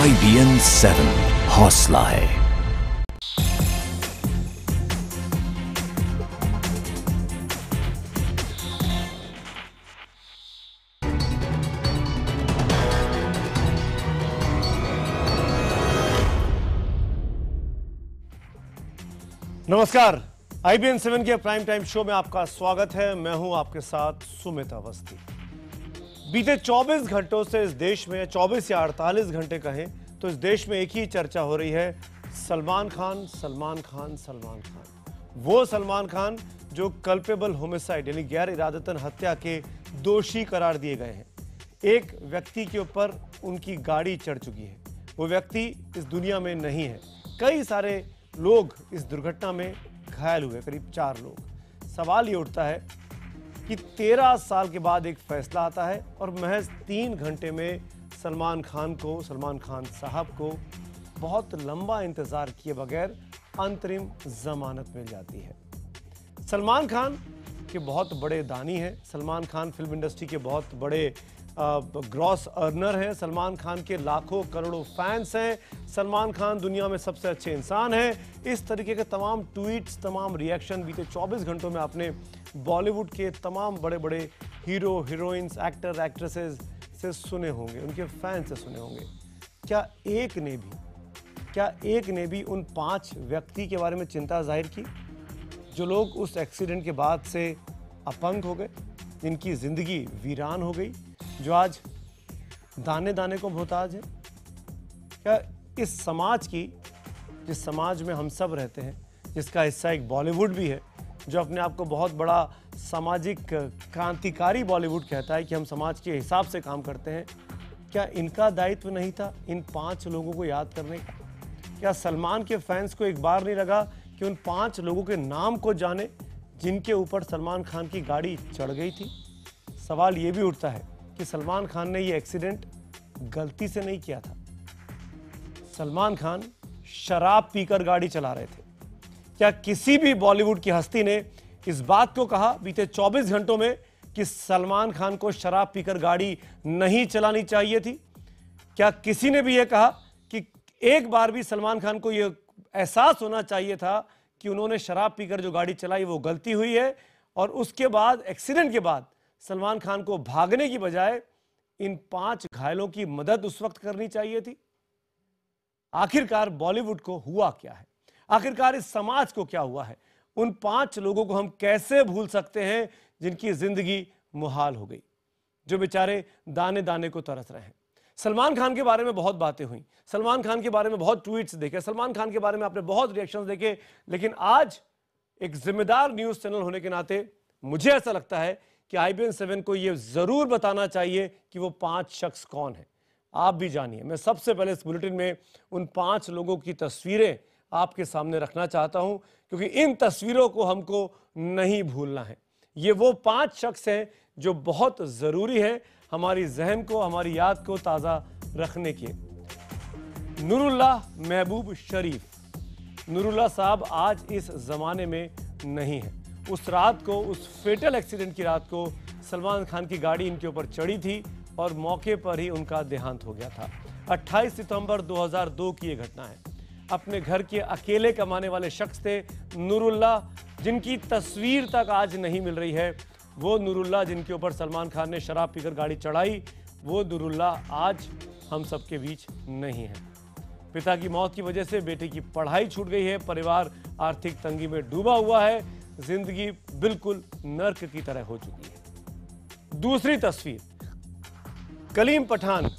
IBN 7 हौसला है। नमस्कार, IBN 7 के प्राइम टाइम शो में आपका स्वागत है। मैं हूं आपके साथ सुमित अवस्थी। बीते 24 घंटों से इस देश में 24 या 48 घंटे कहें तो इस देश में एक ही चर्चा हो रही है, सलमान खान, सलमान खान, सलमान खान। वो सलमान खान जो कल्पेबल होमिसाइड यानी गैर इरादतन हत्या के दोषी करार दिए गए हैं। एक व्यक्ति के ऊपर उनकी गाड़ी चढ़ चुकी है। वो व्यक्ति इस दुनिया में नहीं है। कई सारे लोग इस दुर्घटना में घायल हुए, करीब 4 लोग। सवाल ये उठता है कि 13 साल के बाद एक फैसला आता है और महज 3 घंटे में सलमान खान साहब को बहुत लंबा इंतजार किए बगैर अंतरिम जमानत मिल जाती है। सलमान खान के बहुत बड़े दानी हैं। सलमान खान फिल्म इंडस्ट्री के बहुत बड़े ग्रॉस अर्नर हैं। सलमान खान के लाखों करोड़ों फैंस हैं। सलमान खान दुनिया में सबसे अच्छे इंसान हैं। इस तरीके के तमाम ट्वीट्स, तमाम रिएक्शन बीते 24 घंटों में आपने बॉलीवुड के तमाम बड़े बड़े हीरो, हीरोइंस, एक्टर, एक्ट्रेसेस से सुने होंगे, उनके फैंस से सुने होंगे। क्या एक ने भी उन 5 व्यक्ति के बारे में चिंता जाहिर की जो लोग उस एक्सीडेंट के बाद से अपंग हो गए, जिनकी जिंदगी वीरान हो गई, जो आज दाने दाने को मोहताज है? क्या इस समाज की, जिस समाज में हम सब रहते हैं, जिसका हिस्सा एक बॉलीवुड भी है, जो अपने आप को बहुत बड़ा सामाजिक क्रांतिकारी बॉलीवुड कहता है कि हम समाज के हिसाब से काम करते हैं, क्या इनका दायित्व नहीं था इन 5 लोगों को याद करने का? क्या सलमान के फैंस को एक बार नहीं लगा कि उन 5 लोगों के नाम को जाने जिनके ऊपर सलमान खान की गाड़ी चढ़ गई थी? सवाल ये भी उठता है कि सलमान खान ने ये एक्सीडेंट गलती से नहीं किया था। सलमान खान शराब पीकर गाड़ी चला रहे थे। क्या किसी भी बॉलीवुड की हस्ती ने इस बात को कहा बीते 24 घंटों में कि सलमान खान को शराब पीकर गाड़ी नहीं चलानी चाहिए थी? क्या किसी ने भी यह कहा कि एक बार भी सलमान खान को यह एहसास होना चाहिए था कि उन्होंने शराब पीकर जो गाड़ी चलाई वो गलती हुई है, और उसके बाद, एक्सीडेंट के बाद, सलमान खान को भागने की बजाय इन 5 घायलों की मदद उस वक्त करनी चाहिए थी? आखिरकार बॉलीवुड को हुआ क्या है? आखिरकार इस समाज को क्या हुआ है? उन 5 लोगों को हम कैसे भूल सकते हैं जिनकी जिंदगी मुहाल हो गई, जो बेचारे दाने दाने को तरस रहे हैं? सलमान खान के बारे में बहुत बातें हुई, सलमान खान के बारे में बहुत ट्वीट्स देखे, सलमान खान के बारे में आपने बहुत रिएक्शंस देखे, लेकिन आज एक जिम्मेदार न्यूज चैनल होने के नाते मुझे ऐसा लगता है कि IBN 7 को यह जरूर बताना चाहिए कि वो 5 शख्स कौन हैं। आप भी जानिए। मैं सबसे पहले इस बुलेटिन में उन 5 लोगों की तस्वीरें आपके सामने रखना चाहता हूं, क्योंकि इन तस्वीरों को हमको नहीं भूलना है। ये वो 5 शख्स हैं जो बहुत जरूरी है हमारी जहन को, हमारी याद को ताजा रखने के। नूरुल्लाह महबूब शरीफ। नूरुल्लाह साहब आज इस जमाने में नहीं है। उस रात को, उस फेटल एक्सीडेंट की रात को, सलमान खान की गाड़ी इनके ऊपर चढ़ी थी और मौके पर ही उनका देहांत हो गया था। 28 सितंबर 2002 की यह घटना है। अपने घर के अकेले कमाने वाले शख्स थे नूरुल्लाह, जिनकी तस्वीर तक आज नहीं मिल रही है। वो नूरुल्लाह जिनके ऊपर सलमान खान ने शराब पीकर गाड़ी चढ़ाई, वो नूरुल्लाह आज हम सबके बीच नहीं है। पिता की मौत की वजह से बेटे की पढ़ाई छूट गई है। परिवार आर्थिक तंगी में डूबा हुआ है। जिंदगी बिल्कुल नर्क की तरह हो चुकी है। दूसरी तस्वीर, कलीम पठान।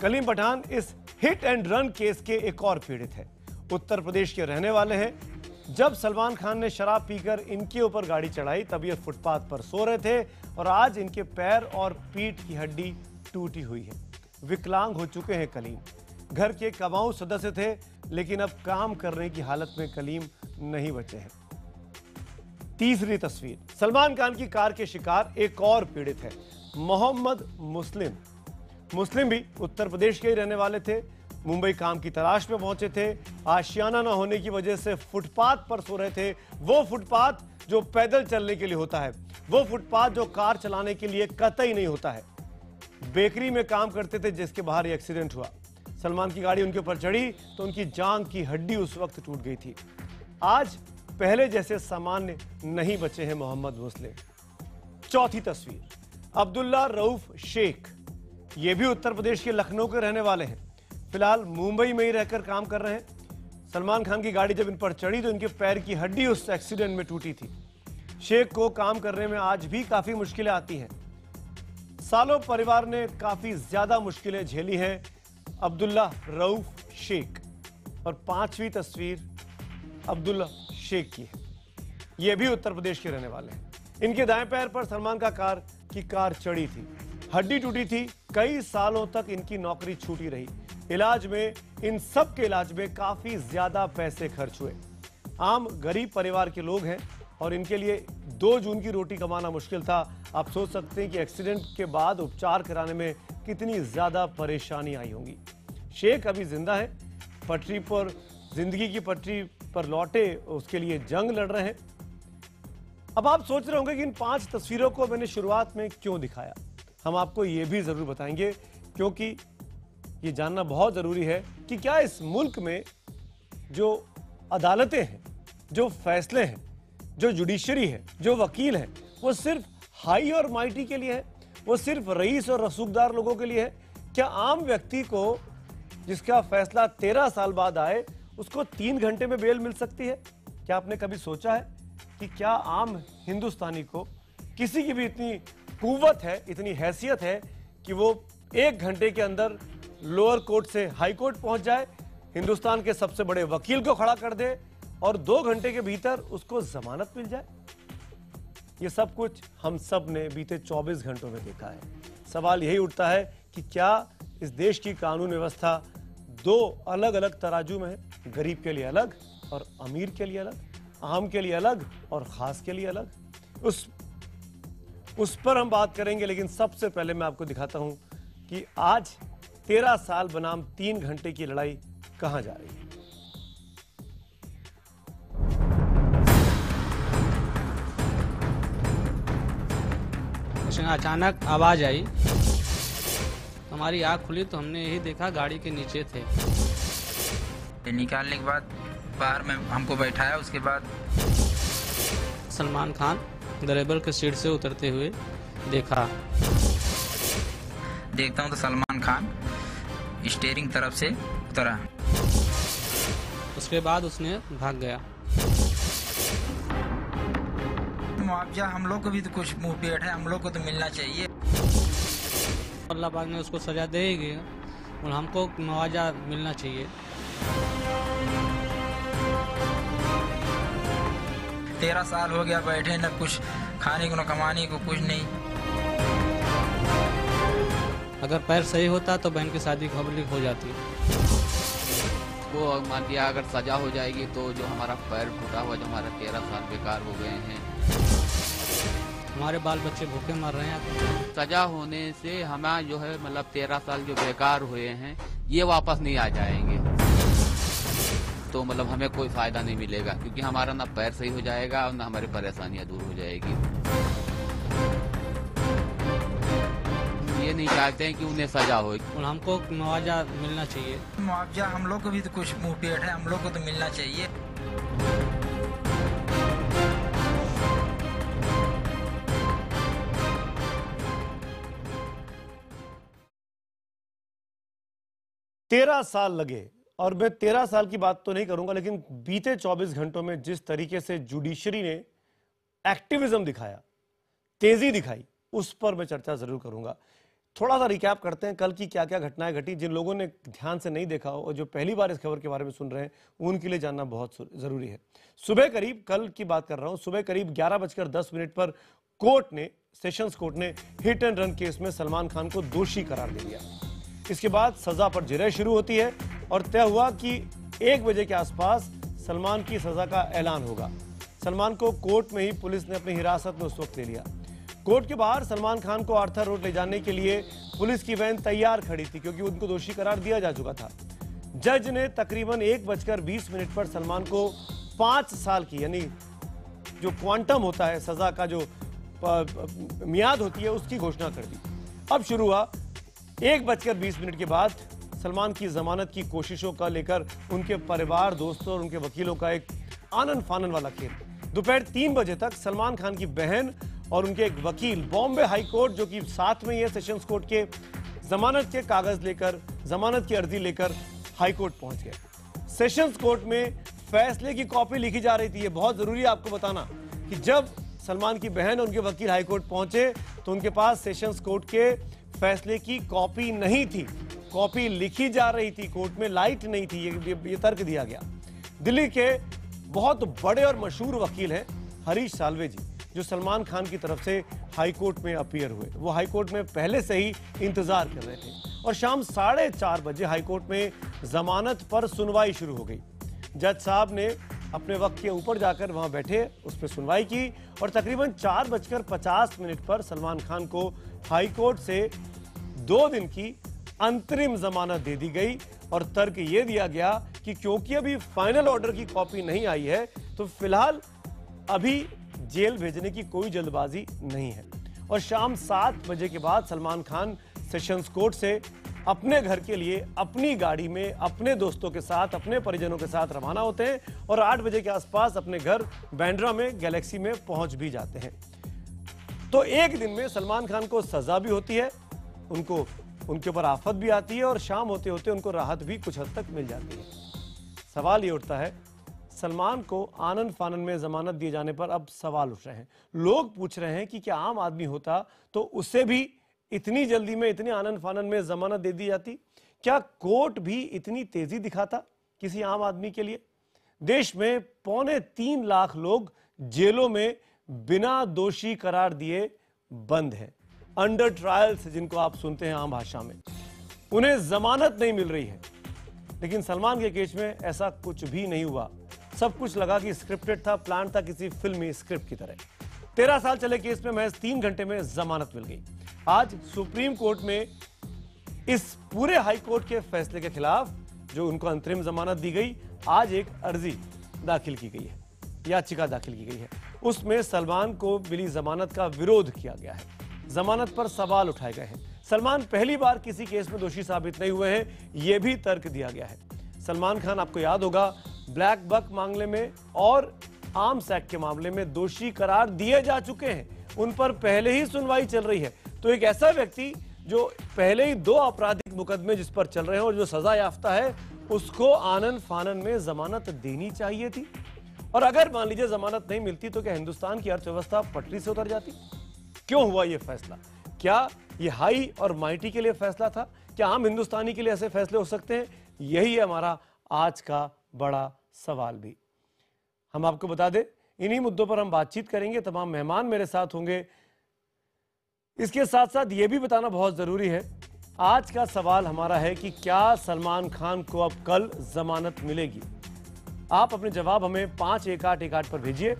कलीम पठान इस हिट एंड रन केस के एक और पीड़ित है। उत्तर प्रदेश के रहने वाले हैं। जब सलमान खान ने शराब पीकर इनके ऊपर गाड़ी चढ़ाई तब ये फुटपाथ पर सो रहे थे और आज इनके पैर और पीठ की हड्डी टूटी हुई है। विकलांग हो चुके हैं कलीम। घर के कमाऊ सदस्य थे, लेकिन अब काम करने की हालत में कलीम नहीं बचे हैं। तीसरी तस्वीर, सलमान खान की कार के शिकार एक और पीड़ित है, मोहम्मद मुस्लिम। मुस्लिम भी उत्तर प्रदेश के ही रहने वाले थे। मुंबई काम की तलाश में पहुंचे थे। आशियाना न होने की वजह से फुटपाथ पर सो रहे थे। वो फुटपाथ जो पैदल चलने के लिए होता है, वो फुटपाथ जो कार चलाने के लिए कतई नहीं होता है। बेकरी में काम करते थे जिसके बाहर ये एक्सीडेंट हुआ। सलमान की गाड़ी उनके ऊपर चढ़ी तो उनकी जांघ की हड्डी उस वक्त टूट गई थी। आज पहले जैसे सामान्य नहीं बचे हैं मोहम्मद मुस्लिम। चौथी तस्वीर, अब्दुल्ला रऊफ शेख, ये भी उत्तर प्रदेश के लखनऊ के रहने वाले हैं। फिलहाल मुंबई में ही रहकर काम कर रहे हैं। सलमान खान की गाड़ी जब इन पर चढ़ी तो इनके पैर की हड्डी उस एक्सीडेंट में टूटी थी। शेख को काम करने में आज भी काफी मुश्किलें आती हैं। सालों परिवार ने काफी ज्यादा मुश्किलें झेली हैं अब्दुल्ला रऊफ शेख। और पांचवी तस्वीर अब्दुल्ला शेख की है, ये भी उत्तर प्रदेश के रहने वाले हैं। इनके दाएं पैर पर सलमान का कार चढ़ी थी, हड्डी टूटी थी, कई सालों तक इनकी नौकरी छूटी रही। इलाज में, इन सब के इलाज में काफी ज्यादा पैसे खर्च हुए। आम गरीब परिवार के लोग हैं और इनके लिए 2 जून की रोटी कमाना मुश्किल था। आप सोच सकते हैं कि एक्सीडेंट के बाद उपचार कराने में कितनी ज्यादा परेशानी आई होगी। शेख अभी जिंदा है, पटरी पर, जिंदगी की पटरी पर लौटे, उसके लिए जंग लड़ रहे हैं। अब आप सोच रहे होंगे कि इन 5 तस्वीरों को मैंने शुरुआत में क्यों दिखाया। हम आपको यह भी जरूर बताएंगे, क्योंकि ये जानना बहुत जरूरी है कि क्या इस मुल्क में जो अदालतें हैं, जो फैसले हैं, जो जुडिशरी है, जो वकील हैं, वो सिर्फ हाई और माइटी के लिए है, वो सिर्फ रईस और रसूखदार लोगों के लिए है। क्या आम व्यक्ति को जिसका फैसला 13 साल बाद आए, उसको 3 घंटे में बेल मिल सकती है? क्या आपने कभी सोचा है कि क्या आम हिंदुस्तानी को, किसी की भी इतनी कुव्वत है, इतनी हैसियत है कि वो 1 घंटे के अंदर लोअर कोर्ट से हाई कोर्ट पहुंच जाए, हिंदुस्तान के सबसे बड़े वकील को खड़ा कर दे और 2 घंटे के भीतर उसको जमानत मिल जाए? ये सब कुछ हम सब ने बीते 24 घंटों में देखा है। सवाल यही उठता है कि क्या इस देश की कानून व्यवस्था 2 अलग अलग तराजू में है, गरीब के लिए अलग और अमीर के लिए अलग, आम के लिए अलग और खास के लिए अलग? उस पर हम बात करेंगे, लेकिन सबसे पहले मैं आपको दिखाता हूं कि आज 13 साल बनाम 3 घंटे की लड़ाई कहां जा रही है। अचानक आवाज आई, हमारी आंख खुली तो हमने यही देखा गाड़ी के नीचे थे। निकालने के बाद बाहर में हमको बैठाया, उसके बाद सलमान खान ड्राइवर के सीट से उतरते हुए देखा। देखता हूँ तो सलमान खान स्टीयरिंग तरफ से उतरा। उसके बाद उसने भाग गया। मुआवजा हम लोग को भी तो कुछ मुंह पेट है, हम लोग को तो मिलना चाहिए। अल्लाह पाक ने उसको सजा देगी और हमको मुआवजा मिलना चाहिए। 13 साल हो गया बैठे, न कुछ खाने को न कमाने को, कुछ नहीं। अगर पैर सही होता तो बहन की शादी पब्लिक हो जाती। वो मान लिया अगर सजा हो जाएगी तो जो हमारा पैर फूटा हुआ, जो हमारा 13 साल बेकार हो गए हैं, हमारे बाल बच्चे भूखे मर रहे हैं। सजा होने से हमें जो है मतलब 13 साल जो बेकार हुए हैं ये वापस नहीं आ जाएंगे, तो मतलब हमें कोई फायदा नहीं मिलेगा, क्योंकि हमारा ना पैर सही हो जाएगा और ना हमारी परेशानियां दूर हो जाएगी। ये नहीं चाहते हैं कि उन्हें सजा हो और हमको मुआवजा मिलना चाहिए। मुआवजा हम लोग को भी तो कुछ मुंह पेट है, हम लोग को तो मिलना चाहिए। तेरह साल लगे, और मैं 13 साल की बात तो नहीं करूंगा, लेकिन बीते 24 घंटों में जिस तरीके से जुडिशरी ने एक्टिविज्म दिखाया, तेजी दिखाई, उस पर मैं चर्चा जरूर करूंगा। थोड़ा सा रिकैप करते हैं कल की क्या क्या घटनाएं घटी। जिन लोगों ने ध्यान से नहीं देखा हो और जो पहली बार इस खबर के बारे में सुन रहे हैं, उनके लिए जानना बहुत जरूरी है। सुबह करीब, कल की बात कर रहा हूं, सुबह करीब 11:10 पर कोर्ट ने, सेशंस कोर्ट ने हिट एंड रन केस में सलमान खान को दोषी करार दे दिया। इसके बाद सजा पर जिरह शुरू होती है और तय हुआ कि 1 बजे के आसपास सलमान की सजा का ऐलान होगा। सलमान को कोर्ट में ही पुलिस ने अपनी हिरासत में उस वक्त ले लिया। कोर्ट के बाहर सलमान खान को आर्थर रोड ले जाने के लिए पुलिस की वैन तैयार खड़ी थी, क्योंकि उनको दोषी करार दिया जा चुका था। जज ने तकरीबन 1:20 पर सलमान को 5 साल की, यानी जो क्वांटम होता है सजा का, जो मियाद होती है, उसकी घोषणा कर दी। अब शुरू हुआ 1:20 के बाद सलमान की जमानत की कोशिशों का लेकर उनके परिवार, दोस्तों और उनके वकीलों का एक आनन फानन वाला खेल। दोपहर 3 बजे तक सलमान खान की बहन और उनके एक वकील बॉम्बे हाई कोर्ट, जो कि साथ में ही है सेशंस कोर्ट के, जमानत के कागज लेकर, जमानत की अर्जी लेकर हाई कोर्ट पहुंच गए। सेशंस कोर्ट में फैसले की कॉपी लिखी जा रही थी। ये बहुत जरूरी है आपको बताना कि जब सलमान की बहन और उनके वकील हाई कोर्ट पहुंचे तो उनके पास सेशंस कोर्ट के फैसले की कॉपी नहीं थी। कॉपी लिखी जा रही थी, कोर्ट में लाइट नहीं थी, ये तर्क दिया गया। दिल्ली के बहुत बड़े और मशहूर वकील हैं हरीश साल्वे जी, जो सलमान खान की तरफ से हाई कोर्ट में अपीयर हुए। वो हाई कोर्ट में पहले से ही इंतजार कर रहे थे और शाम 4:30 बजे हाई कोर्ट में जमानत पर सुनवाई शुरू हो गई। जज साहब ने अपने वक्त के ऊपर जाकर वहां बैठे, उस पर सुनवाई की और तकरीबन 4:50 पर सलमान खान को हाई कोर्ट से 2 दिन की अंतरिम जमानत दे दी गई और तर्क यह दिया गया कि क्योंकि अभी फाइनल ऑर्डर की कॉपी नहीं आई है तो फिलहाल अभी जेल भेजने की कोई जल्दबाजी नहीं है। और शाम 7 बजे के बाद सलमान खान सेशंस कोर्ट से अपने घर के लिए अपनी गाड़ी में अपने दोस्तों के साथ, अपने परिजनों के साथ रवाना होते हैं और 8 बजे के आसपास अपने घर बांद्रा में गैलेक्सी में पहुंच भी जाते हैं। तो एक दिन में सलमान खान को सजा भी होती है, उनके ऊपर आफत भी आती है और शाम होते होते उनको राहत भी कुछ हद तक मिल जाती है। सवाल ये उठता है, सलमान को आनन फानन में जमानत दिए जाने पर अब सवाल उठ रहे हैं। लोग पूछ रहे हैं कि क्या आम आदमी होता तो उसे भी इतनी जल्दी में, इतने आनन फानन में जमानत दे दी जाती? क्या कोर्ट भी इतनी तेजी दिखाता किसी आम आदमी के लिए? देश में 3.25 लाख लोग जेलों में बिना दोषी करार दिए बंद हैं, अंडर ट्रायल्स जिनको आप सुनते हैं आम भाषा में। उन्हें जमानत नहीं मिल रही है। लेकिन सलमान के केस में ऐसा कुछ भी नहीं हुआ। सब कुछ लगा कि स्क्रिप्टेड था, प्लान था, किसी फिल्मी स्क्रिप्ट की तरह। 13 साल चले केस में महज 3 घंटे में जमानत मिल गई। आज सुप्रीम कोर्ट में इस पूरे हाई कोर्ट के फैसले के खिलाफ, जो उनको अंतरिम जमानत दी गई, आज एक अर्जी दाखिल की गई है, याचिका दाखिल की गई है। उसमें सलमान को मिली जमानत का विरोध किया गया है, जमानत पर सवाल उठाए गए हैं। सलमान पहली बार किसी केस में दोषी साबित नहीं हुए हैं, यह भी तर्क दिया गया है। सलमान खान, आपको याद होगा, ब्लैक बक मामले में और आर्म्स एक्ट के मामले में दोषी करार दिए जा चुके हैं, उन पर पहले ही सुनवाई चल रही है। तो एक ऐसा व्यक्ति जो पहले ही 2 आपराधिक मुकदमे जिस पर चल रहे हैं और जो सजा याफ्ता है, उसको आनन फानन में जमानत देनी चाहिए थी। और अगर मान लीजिए जमानत नहीं मिलती तो क्या हिंदुस्तान की अर्थव्यवस्था पटरी से उतर जाती? क्यों हुआ यह फैसला? क्या यह हाई और माइटी के लिए फैसला था? क्या आम हिंदुस्तानी के लिए ऐसे फैसले हो सकते हैं? यही है हमारा आज का बड़ा सवाल भी। हम आपको बता दें, इन्हीं मुद्दों पर हम बातचीत करेंगे। तमाम मेहमान मेरे साथ होंगे। इसके साथ साथ ये भी बताना बहुत जरूरी है, आज का सवाल हमारा है कि क्या सलमान खान को अब कल जमानत मिलेगी? आप अपने जवाब हमें 5181 पर भेजिए।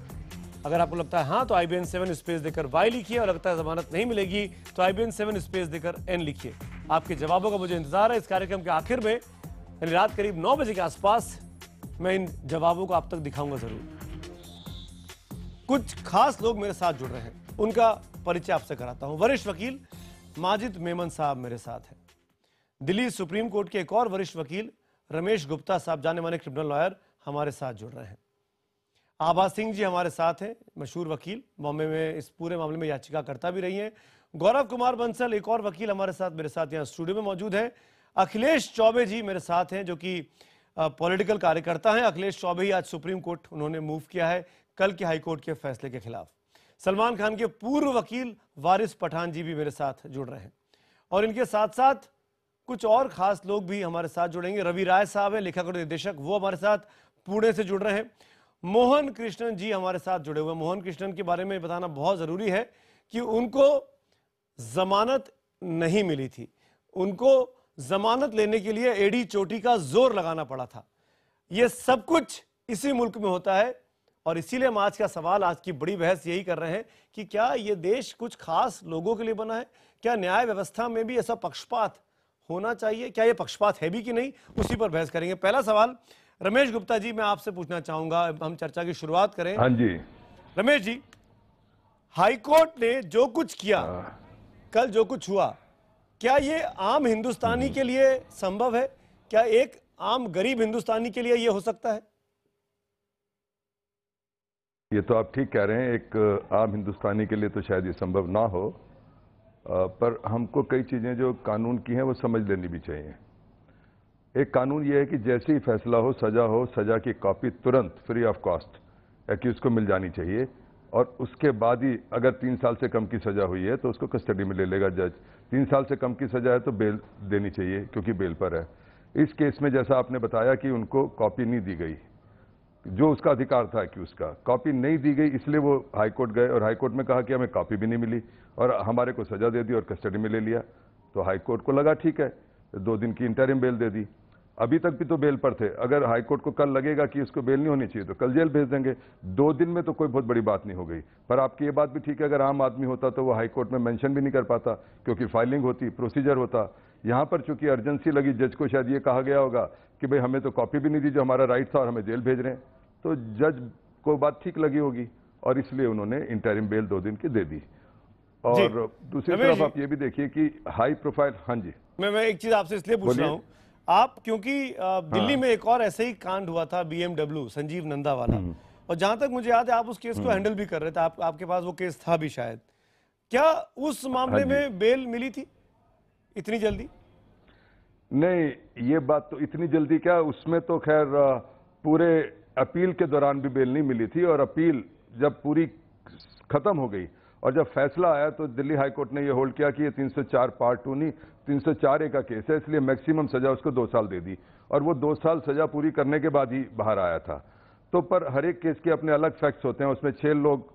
अगर आपको लगता है हाँ तो IBN 7 स्पेस देकर Y लिखिए, और लगता है जमानत नहीं मिलेगी तो IBN 7 स्पेस देकर N लिखिए। आपके जवाबों का मुझे इंतजार है। इस कार्यक्रम के आखिर में, यानी रात करीब 9 बजे के आसपास, मैं इन जवाबों को आप तक दिखाऊंगा जरूर। कुछ खास लोग मेरे साथ जुड़ रहे हैं, उनका परिचय आपसे कराता हूं। वरिष्ठ वकील माजिद मेमन साहब मेरे साथ हैं। दिल्ली सुप्रीम कोर्ट के एक और वरिष्ठ वकील रमेश गुप्ता साहब, जाने माने क्रिमिनल लॉयर, हमारे साथ जुड़ रहे हैं। आभा सिंह जी हमारे साथ हैं, मशहूर वकील, बॉम्बे में इस पूरे मामले में याचिकाकर्ता भी रही हैं। गौरव कुमार बंसल, एक और वकील हमारे साथ यहाँ स्टूडियो में मौजूद हैं। अखिलेश चौबे जी मेरे साथ हैं, जो कि पॉलिटिकल कार्यकर्ता हैं। अखिलेश चौबे ही आज सुप्रीम कोर्ट उन्होंने मूव किया है कल के हाई कोर्ट के फैसले के खिलाफ। सलमान खान के पूर्व वकील वारिस पठान जी भी मेरे साथ जुड़ रहे हैं, और इनके साथ साथ कुछ और खास लोग भी हमारे साथ जुड़ेंगे। रवि राय साहब है, लेखक और निर्देशक, वो हमारे साथ पुणे से जुड़ रहे हैं। मोहन कृष्णन जी हमारे साथ जुड़े हुए। मोहन कृष्णन के बारे में बताना बहुत जरूरी है कि उनको जमानत नहीं मिली थी। उनको जमानत लेने के लिए एड़ी चोटी का जोर लगाना पड़ा था। यह सब कुछ इसी मुल्क में होता है, और इसीलिए हम आज का सवाल, आज की बड़ी बहस यही कर रहे हैं कि क्या यह देश कुछ खास लोगों के लिए बना है? क्या न्याय व्यवस्था में भी ऐसा पक्षपात होना चाहिए? क्या यह पक्षपात है भी कि नहीं? उसी पर बहस करेंगे। पहला सवाल रमेश गुप्ता जी, मैं आपसे पूछना चाहूंगा, हम चर्चा की शुरुआत करें। हाँ जी रमेश जी, हाईकोर्ट ने जो कुछ किया, कल जो कुछ हुआ, क्या ये आम हिंदुस्तानी के लिए संभव है? क्या एक आम गरीब हिंदुस्तानी के लिए ये हो सकता है? ये तो आप ठीक कह रहे हैं, एक आम हिंदुस्तानी के लिए तो शायद ये संभव ना हो, पर हमको कई चीजें जो कानून की हैं वो समझ लेनी भी चाहिए। एक कानून ये है कि जैसे ही फैसला हो, सजा की कॉपी तुरंत फ्री ऑफ कॉस्ट एक्यूज को मिल जानी चाहिए, और उसके बाद ही अगर 3 साल से कम की सजा हुई है तो उसको कस्टडी में ले लेगा जज। 3 साल से कम की सजा है तो बेल देनी चाहिए क्योंकि बेल पर है। इस केस में जैसा आपने बताया कि उनको कॉपी नहीं दी गई, जो उसका अधिकार था कि उसका कॉपी नहीं दी गई, इसलिए वो हाईकोर्ट गए और हाईकोर्ट में कहा कि हमें कॉपी भी नहीं मिली और हमारे को सजा दे दी और कस्टडी में ले लिया। तो हाईकोर्ट को लगा ठीक है, 2 दिन की इंटरिम बेल दे दी। अभी तक भी तो बेल पर थे, अगर हाईकोर्ट को कल लगेगा कि उसको बेल नहीं होनी चाहिए तो कल जेल भेज देंगे। 2 दिन में तो कोई बहुत बड़ी बात नहीं हो गई। पर आपकी ये बात भी ठीक है, अगर आम आदमी होता तो वो हाईकोर्ट में मेंशन भी नहीं कर पाता क्योंकि फाइलिंग होती, प्रोसीजर होता। यहाँ पर चूंकि अर्जेंसी लगी, जज को शायद ये कहा गया होगा कि भाई हमें तो कॉपी भी नहीं दी जो हमारा राइट था और हमें जेल भेज रहे हैं, तो जज को बात ठीक लगी होगी और इसलिए उन्होंने इंटरिम बेल 2 दिन की दे दी। और दूसरी तरफ आप ये भी देखिए कि हाई प्रोफाइल, हाँ जी, मैं एक चीज आपसे इसलिए पूछ रहा हूँ, आप क्योंकि दिल्ली में एक और ऐसे ही कांड हुआ था BMW संजीव नंदा वाला, और जहां तक मुझे याद है आप उस केस को हैंडल भी कर रहे थे, आपके पास वो केस था भी शायद। क्या उस मामले में बेल मिली थी इतनी जल्दी? नहीं, ये बात तो इतनी जल्दी क्या, उसमें तो खैर पूरे अपील के दौरान भी बेल नहीं मिली थी, और अपील जब पूरी खत्म हो गई और जब फैसला आया तो दिल्ली हाईकोर्ट ने ये होल्ड किया कि ये 304 पार्ट 2 नहीं 304A का केस है, इसलिए मैक्सिमम सजा उसको 2 साल दे दी, और वो 2 साल सजा पूरी करने के बाद ही बाहर आया था। तो पर हर एक केस के अपने अलग फैक्ट्स होते हैं। उसमें 6 लोग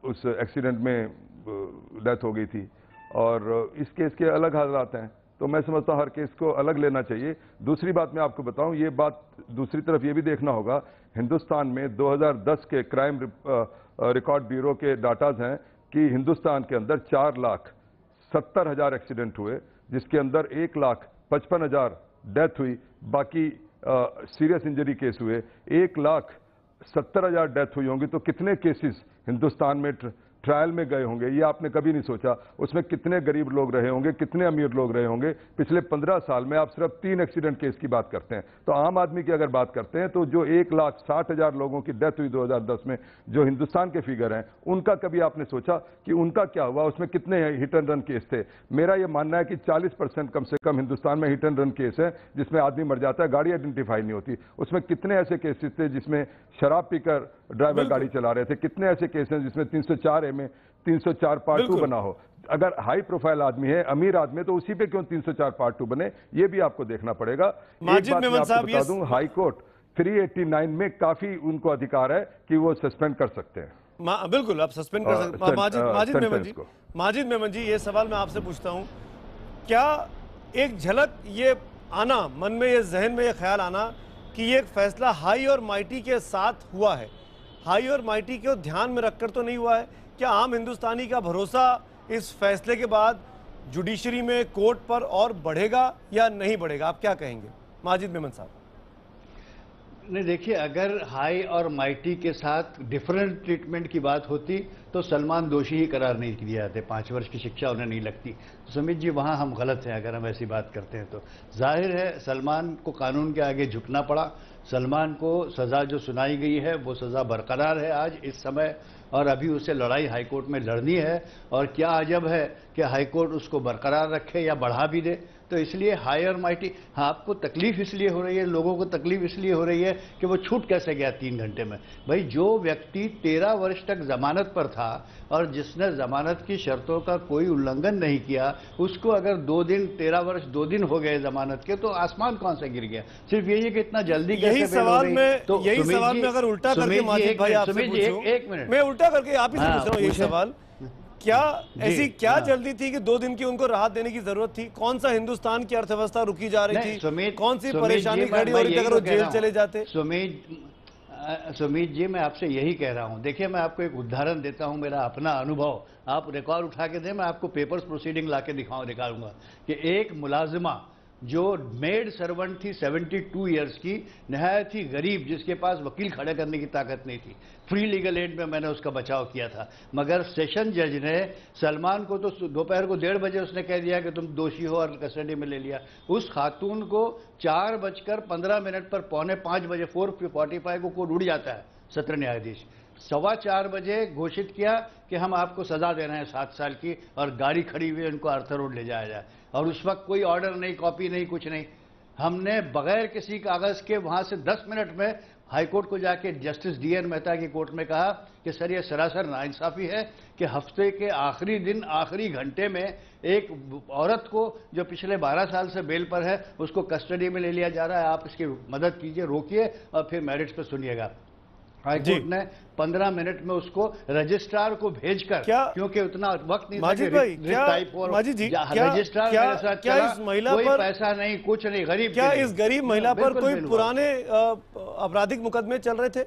उस एक्सीडेंट में डेथ हो गई थी और इस केस के अलग हालात हैं, तो मैं समझता हूं हर केस को अलग लेना चाहिए। दूसरी बात मैं आपको बताऊं, ये बात दूसरी तरफ ये भी देखना होगा, हिंदुस्तान में 2010 के क्राइम रिकॉर्ड ब्यूरो के डाटाज हैं कि हिंदुस्तान के अंदर 4,70,000 एक्सीडेंट हुए, जिसके अंदर 1,55,000 डेथ हुई, बाकी सीरियस इंजरी केस हुए। 1,70,000 डेथ हुई होंगी तो कितने केसेस हिंदुस्तान में ट्रायल में गए होंगे, ये आपने कभी नहीं सोचा। उसमें कितने गरीब लोग रहे होंगे, कितने अमीर लोग रहे होंगे। पिछले 15 साल में आप सिर्फ 3 एक्सीडेंट केस की बात करते हैं, तो आम आदमी की अगर बात करते हैं तो जो 1,60,000 लोगों की डेथ हुई 2010 में, जो हिंदुस्तान के फिगर हैं, उनका कभी आपने सोचा कि उनका क्या हुआ, उसमें कितने हिट एंड रन केस थे? मेरा ये मानना है कि 40% कम से कम हिंदुस्तान में हिट एंड रन केस है जिसमें आदमी मर जाता है, गाड़ी आइडेंटिफाई नहीं होती। उसमें कितने ऐसे केसेस थे जिसमें शराब पीकर ड्राइवर गाड़ी चला रहे थे? कितने ऐसे केस हैं जिसमें 304A में 304 पार्ट 2 बना हो? अगर हाई प्रोफाइल आदमी है, अमीर आदमी है, तो उसी पे क्यों 304 पार्ट 2 बने, ये भी आपको देखना पड़ेगा। एक बात मैं आपको बता दूं, हाई कोर्ट 389 में काफी उनको अधिकार है कि वो सस्पेंड कर सकते हैं। बिल्कुल, आप सस्पेंड कर सकते हैं। माजिद मेमन जी, ये सवाल मैं आपसे पूछता हूं, क्या एक झलक ये आना मन में, ये जहन में ये ख्याल आना कि ये एक फैसला हाई और माइटी के साथ हुआ है, हाई और माइटी को ध्यान में रखकर तो नहीं हुआ है? क्या आम हिंदुस्तानी का भरोसा इस फैसले के बाद जुडिशरी में, कोर्ट पर और बढ़ेगा या नहीं बढ़ेगा? आप क्या कहेंगे माजिद मेमन साहब? नहीं, देखिए, अगर हाई और माइटी के साथ डिफरेंट ट्रीटमेंट की बात होती तो सलमान दोषी ही करार नहीं दिया जाते, 5 वर्ष की शिक्षा उन्हें नहीं लगती। तो सुमित जी, वहाँ हम गलत हैं अगर हम ऐसी बात करते हैं तो। जाहिर है सलमान को कानून के आगे झुकना पड़ा, सलमान को सज़ा जो सुनाई गई है वो सज़ा बरकरार है आज इस समय, और अभी उसे लड़ाई हाईकोर्ट में लड़नी है। और क्या अजब है कि हाईकोर्ट उसको बरकरार रखे या बढ़ा भी दे। तो इसलिए हाई और माइटी, हाँ, आपको तकलीफ इसलिए हो रही है, लोगों को तकलीफ इसलिए हो रही है कि वो छूट कैसे गया 3 घंटे में। भाई, जो व्यक्ति 13 वर्ष तक जमानत पर था और जिसने जमानत की शर्तों का कोई उल्लंघन नहीं किया, उसको अगर 2 दिन, 13 वर्ष 2 दिन हो गए जमानत के, तो आसमान कौन सा गिर गया? सिर्फ यही है कि इतना जल्दी यही सवाल में, तो यही सवाल में अगर उल्टा करके माजिद भाई आपसे पूछूं, एक मिनट, मैं उल्टा करके आप ही से पूछ रहा हूं यही सवाल, क्या ऐसी क्या जल्दी थी कि 2 दिन की उनको राहत देने की जरूरत थी? कौन सा हिंदुस्तान की अर्थव्यवस्था रुकी जा रही थी? कौन सी परेशानी खड़ी हो रही थी अगर वो जेल चले जाते? सुमित जी, मैं आपसे यही कह रहा हूं। देखिए, मैं आपको एक उदाहरण देता हूं, मेरा अपना अनुभव। आप रिकॉर्ड उठा के दें, मैं आपको पेपर्स प्रोसीडिंग ला के दिखाऊंगा कि एक मुलाजिमा जो मेड सर्वेंट थी 72 इयर्स की, नहायत ही गरीब, जिसके पास वकील खड़े करने की ताकत नहीं थी, फ्री लीगल एड में मैंने उसका बचाव किया था। मगर सेशन जज ने सलमान को तो दोपहर को 1:30 उसने कह दिया कि तुम दोषी हो और कस्टडी में ले लिया। उस खातून को 4:15 पर 4:45 बजे 4:45 को कोर्ट उड़ जाता है सत्र न्यायाधीश। 4:15 बजे घोषित किया कि हम आपको सजा दे रहे हैं 7 साल की, और गाड़ी खड़ी हुई उनको आर्थर रोड ले जाया जाए। और उस वक्त कोई ऑर्डर नहीं, कॉपी नहीं, कुछ नहीं। हमने बगैर किसी कागज के वहां से 10 मिनट में हाईकोर्ट को जाके जस्टिस DN मेहता की कोर्ट में कहा कि सर ये सरासर नाइंसाफी है कि हफ्ते के आखिरी दिन आखिरी घंटे में एक औरत को जो पिछले 12 साल से बेल पर है उसको कस्टडी में ले लिया जा रहा है। आप इसकी मदद कीजिए, रोकिए और फिर मैरिट्स पे सुनिएगा। हाईकोर्ट ने 15 मिनट में उसको रजिस्ट्रार को भेजकर, क्योंकि उतना वक्त नहीं था कि माजिद जी, रजिस्ट्रार मेरे साथ क्या इस महिला कोई पर पैसा नहीं, कुछ नहीं, गरीब, क्या इस गरीब महिला पर कोई पुराने आपराधिक मुकदमे चल रहे थे?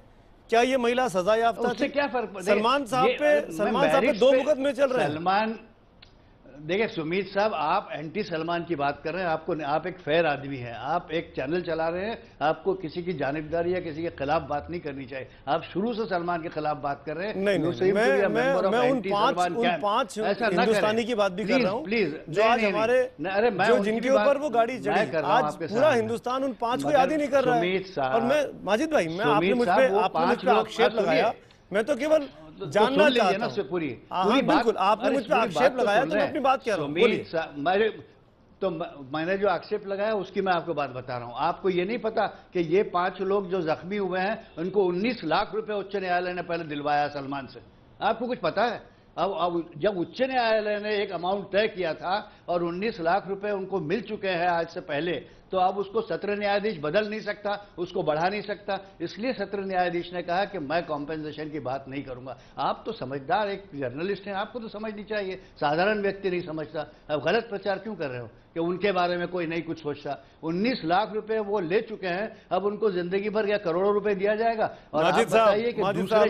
क्या ये महिला सजा याफ्ता थी? क्या फर्क? सलमान साहब पे 2 मुकदमे चल रहे हैं। सलमान, देखिए सुमीत साहब, आप एंटी सलमान की बात कर रहे हैं। आप एक फेयर आदमी हैं, आप एक चैनल चला रहे हैं, आपको किसी की जानिबदारी या किसी के खिलाफ बात नहीं करनी चाहिए। आप शुरू से सलमान के खिलाफ बात कर रहे हैं। नहीं, मैं उन पांच हिंदुस्तानी की बात भी कर रहा हूं प्लीज, जो आज हमारे, जो जिनके ऊपर वो गाड़ी चढ़ी, आज पूरा हिंदुस्तान उन 5 को याद ही नहीं कर रहा है। और मैं माजिद भाई, मैं आपने मुझ पर आक्षेप लगाया, मैं तो केवल जानना चाहता हूं पूरी बिल्कुल, आपने मुझ पर आक्षेप लगाया तो मैं अपनी बात कह रहा हूं। तो मैंने जो आक्षेप लगाया उसकी मैं आपको बात बता रहा हूं। आपको ये नहीं पता कि ये 5 लोग जो जख्मी हुए हैं उनको 19 लाख रुपए उच्च न्यायालय ने पहले दिलवाया सलमान से? आपको कुछ पता है? अब जब उच्च न्यायालय ने एक अमाउंट तय किया था और 19 लाख रुपए उनको मिल चुके हैं आज से पहले, तो अब उसको सत्र न्यायाधीश बदल नहीं सकता, उसको बढ़ा नहीं सकता। इसलिए सत्र न्यायाधीश ने कहा कि मैं कॉम्पेंसेशन की बात नहीं करूंगा। आप तो समझदार एक जर्नलिस्ट हैं, आपको तो समझनी चाहिए, साधारण व्यक्ति नहीं समझता। अब गलत प्रचार क्यों कर रहे हो कि उनके बारे में कोई नहीं कुछ सोचता? 19 लाख रुपए वो ले चुके हैं, अब उनको जिंदगी भर या करोड़ों रुपए दिया जाएगा। और आप बताइए कि दूसरे